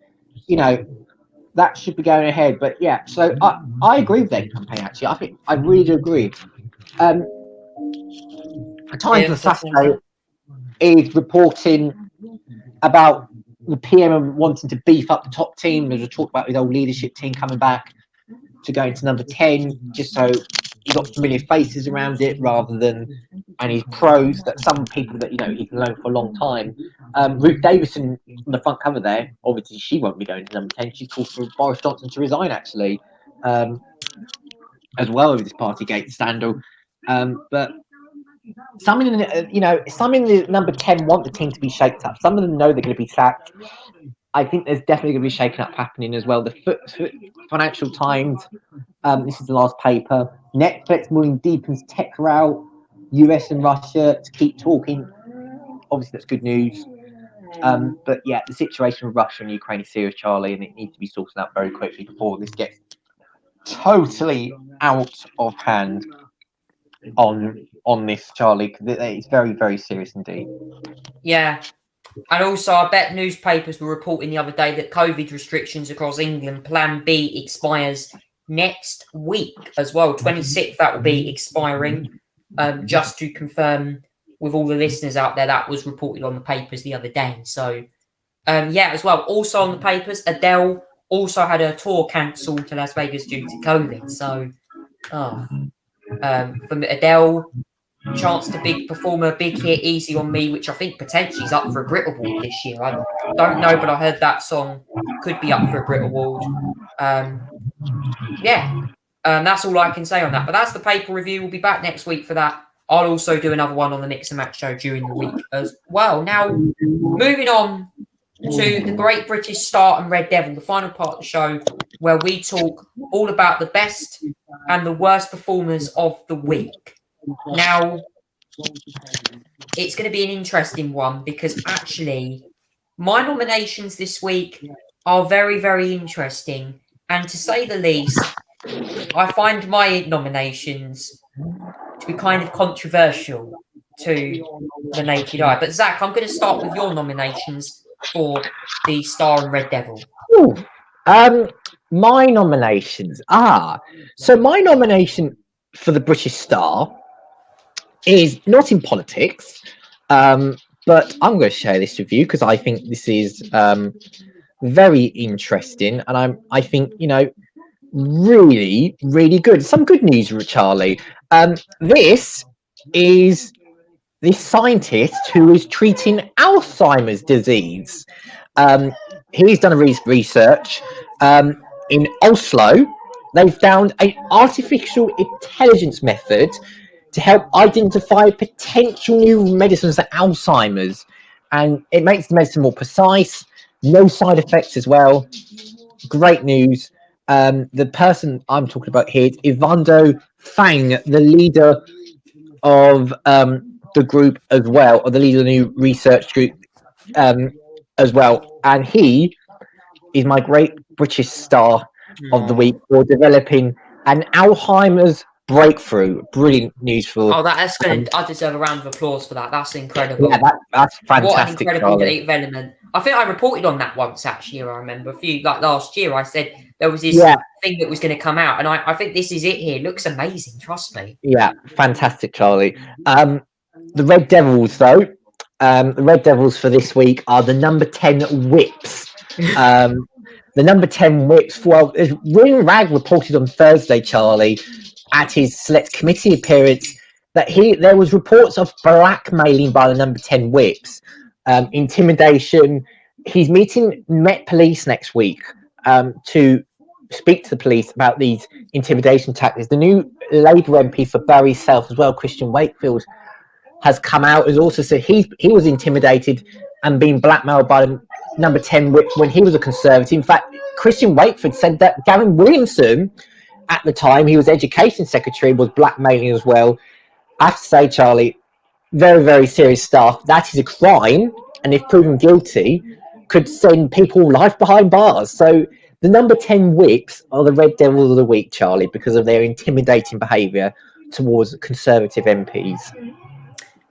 that should be going ahead. But yeah, so I agree with that campaign, actually. I really do agree. Times on Saturday is reporting about the PM wanting to beef up the top team. There's a talk about his old leadership team coming back to go into number 10, just so he got familiar faces around it rather than, and his pros, that some people that, he's known for a long time. Ruth Davison on the front cover there, obviously she won't be going to number 10. She called for Boris Johnson to resign, actually, as well, with this Partygate scandal. But some in the number 10 want the team to be shaked up. Some of them know they're going to be sacked. I think there's definitely going to be shaking up happening as well. The Financial Times, this is the last paper. Netflix moving deepens tech row, US and Russia to keep talking. Obviously, that's good news. But yeah, the situation with Russia and Ukraine is serious, Charlie, and it needs to be sorted out very quickly before this gets totally out of hand on this, Charlie. It's very, very serious indeed. Yeah. And also, I bet newspapers were reporting the other day that COVID restrictions across England, Plan B, expires next week as well. 26th, that will be expiring. Just to confirm with all the listeners out there, that was reported on the papers the other day. So, yeah, as well. Also on the papers, Adele also had her tour cancelled to Las Vegas due to COVID. So, from Adele, chance to big performer, big hit, Easy on Me, which I think potentially is up for a Brit Award this year. I don't know, but I heard that song could be up for a Brit Award. That's all I can say on that. But that's the paper review. We'll be back next week for that. I'll also do another one on the Mix and Match show during the week as well. Now, moving on to the Great British Star and Red Devil, the final part of the show, where we talk all about the best and the worst performers of the week. Now, it's going to be an interesting one because actually my nominations this week are very, very interesting. And to say the least, I find my nominations to be kind of controversial to the naked eye. But Zach, I'm going to start with your nominations for the Star and Red Devil. Ooh, my nominations are... So my nomination for the British Star is not in politics, but I'm going to share this with you because I think this is very interesting, and I think really, really good. Some good news, Charlie. This is this scientist who is treating Alzheimer's disease. He's done a research in Oslo. They found an artificial intelligence method to help identify potential new medicines for Alzheimer's. And it makes the medicine more precise, no side effects as well. Great news. The person I'm talking about here is Ivando Fang, the leader of the group as well, or the leader of the new research group as well. And he is my Great British Star of the week for developing an Alzheimer's breakthrough. Brilliant news for... that's going to... I deserve a round of applause for that. That's incredible. Yeah, that's fantastic. What an incredible development. I think I reported on that once, actually. I remember last year, I said there was this thing that was going to come out, and I think this is it here. It looks amazing, trust me. Yeah, fantastic, Charlie. The Red Devils, though, the Red Devils for this week are the number 10 Whips. The number 10 Whips, well, Ring Rag reported on Thursday, Charlie, at his Select Committee appearance, that there was reports of blackmailing by the number 10 Whips, intimidation. He's meeting Met Police next week to speak to the police about these intimidation tactics. The new Labour MP for Bury South as well, Christian Wakefield, has come out, has also said he was intimidated and being blackmailed by the number 10 Whip when he was a Conservative. In fact, Christian Wakefield said that Gavin Williamson, at the time he was Education Secretary, was blackmailing as well. I have to say, Charlie, very, very serious stuff. That is a crime, and if proven guilty, could send people life behind bars. So the number 10 Whips are the Red Devils of the week, Charlie, because of their intimidating behaviour towards Conservative MPs.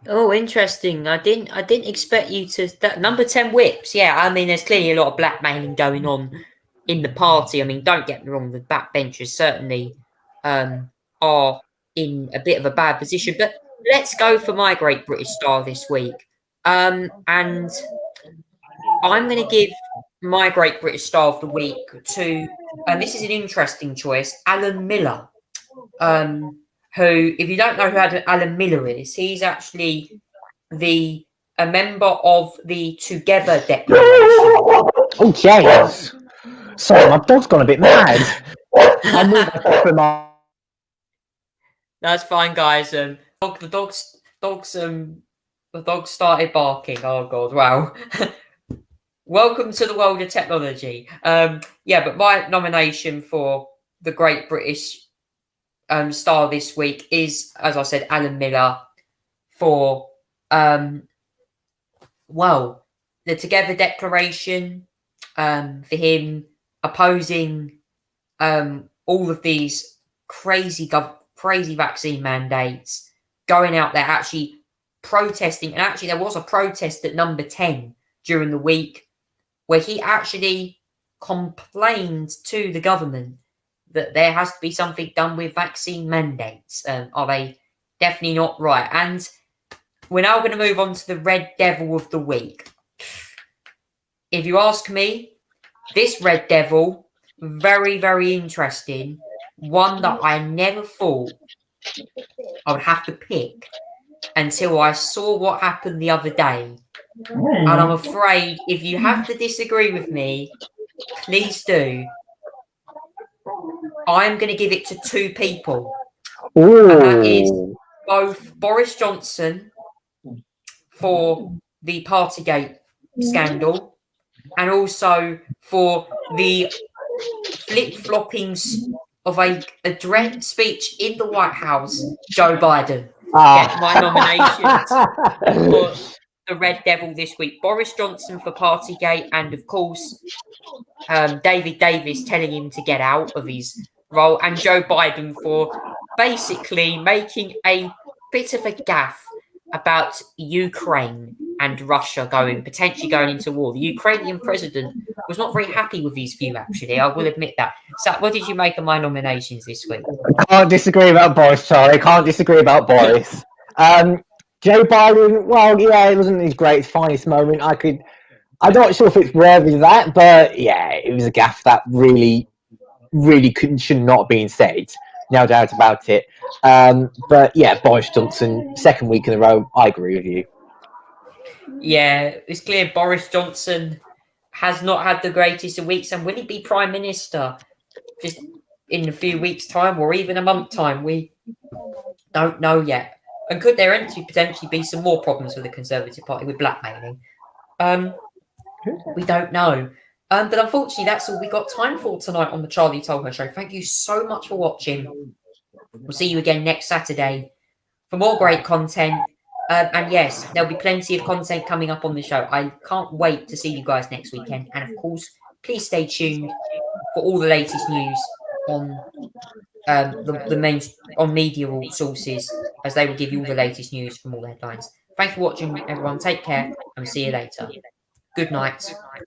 Oh, interesting. I didn't expect you to that number 10 Whips. Yeah, I mean, there's clearly a lot of blackmailing going on in the party. I mean, don't get me wrong, the backbenchers certainly are in a bit of a bad position. But let's go for my Great British Star this week. And I'm going to give my Great British Star of the week to, and this is an interesting choice, Alan Miller. Who, if you don't know who Alan Miller is, he's actually a member of the Together Declaration. Oh, jeez. Sorry, my dog's gone a bit mad. That's fine, guys. The dog started barking. Oh God! Wow. Welcome to the world of technology. Yeah, but my nomination for the Great British Star this week is, as I said, Alan Miller for the Together Declaration, for him opposing all of these crazy vaccine mandates, going out there actually protesting. And actually there was a protest at number 10 during the week where he actually complained to the government that there has to be something done with vaccine mandates. Are they definitely not right? And we're now going to move on to the Red Devil of the week. If you ask me, this Red Devil, very, very interesting. One that I never thought I would have to pick until I saw what happened the other day. And I'm afraid if you have to disagree with me, please do. I'm going to give it to two people. Ooh. And that is both Boris Johnson for the Partygate scandal and also for the flip-flopping of a address speech in the White House, Joe Biden. Get my nominations for the Red Devil this week. Boris Johnson for Partygate and, of course, David Davis telling him to get out of his role, and Joe Biden for basically making a bit of a gaffe about Ukraine and Russia potentially going into war. The Ukrainian president was not very happy with his view, actually. I will admit that. So what did you make of my nominations this week? I can't disagree about Boris, Charlie. I can't disagree about Boris. Joe Biden, well, yeah, it wasn't his greatest, finest moment. I'm not sure if it's worthy of that, but yeah, it was a gaffe that really should not have been said. No doubt about it. But yeah, Boris Johnson, second week in a row, I agree with you. Yeah, it's clear Boris Johnson has not had the greatest of weeks, and will he be Prime Minister just in a few weeks' time or even a month's time? We don't know yet. And could there potentially be some more problems with the Conservative Party with blackmailing? We don't know. But unfortunately, that's all we got time for tonight on the Charlie Tolhurst Show. Thank you so much for watching. We'll see you again next Saturday for more great content. And yes, there'll be plenty of content coming up on the show. I can't wait to see you guys next weekend. And of course, please stay tuned for all the latest news on the main on media sources, as they will give you all the latest news from all the headlines. Thanks for watching, everyone. Take care, and see you later. Good night.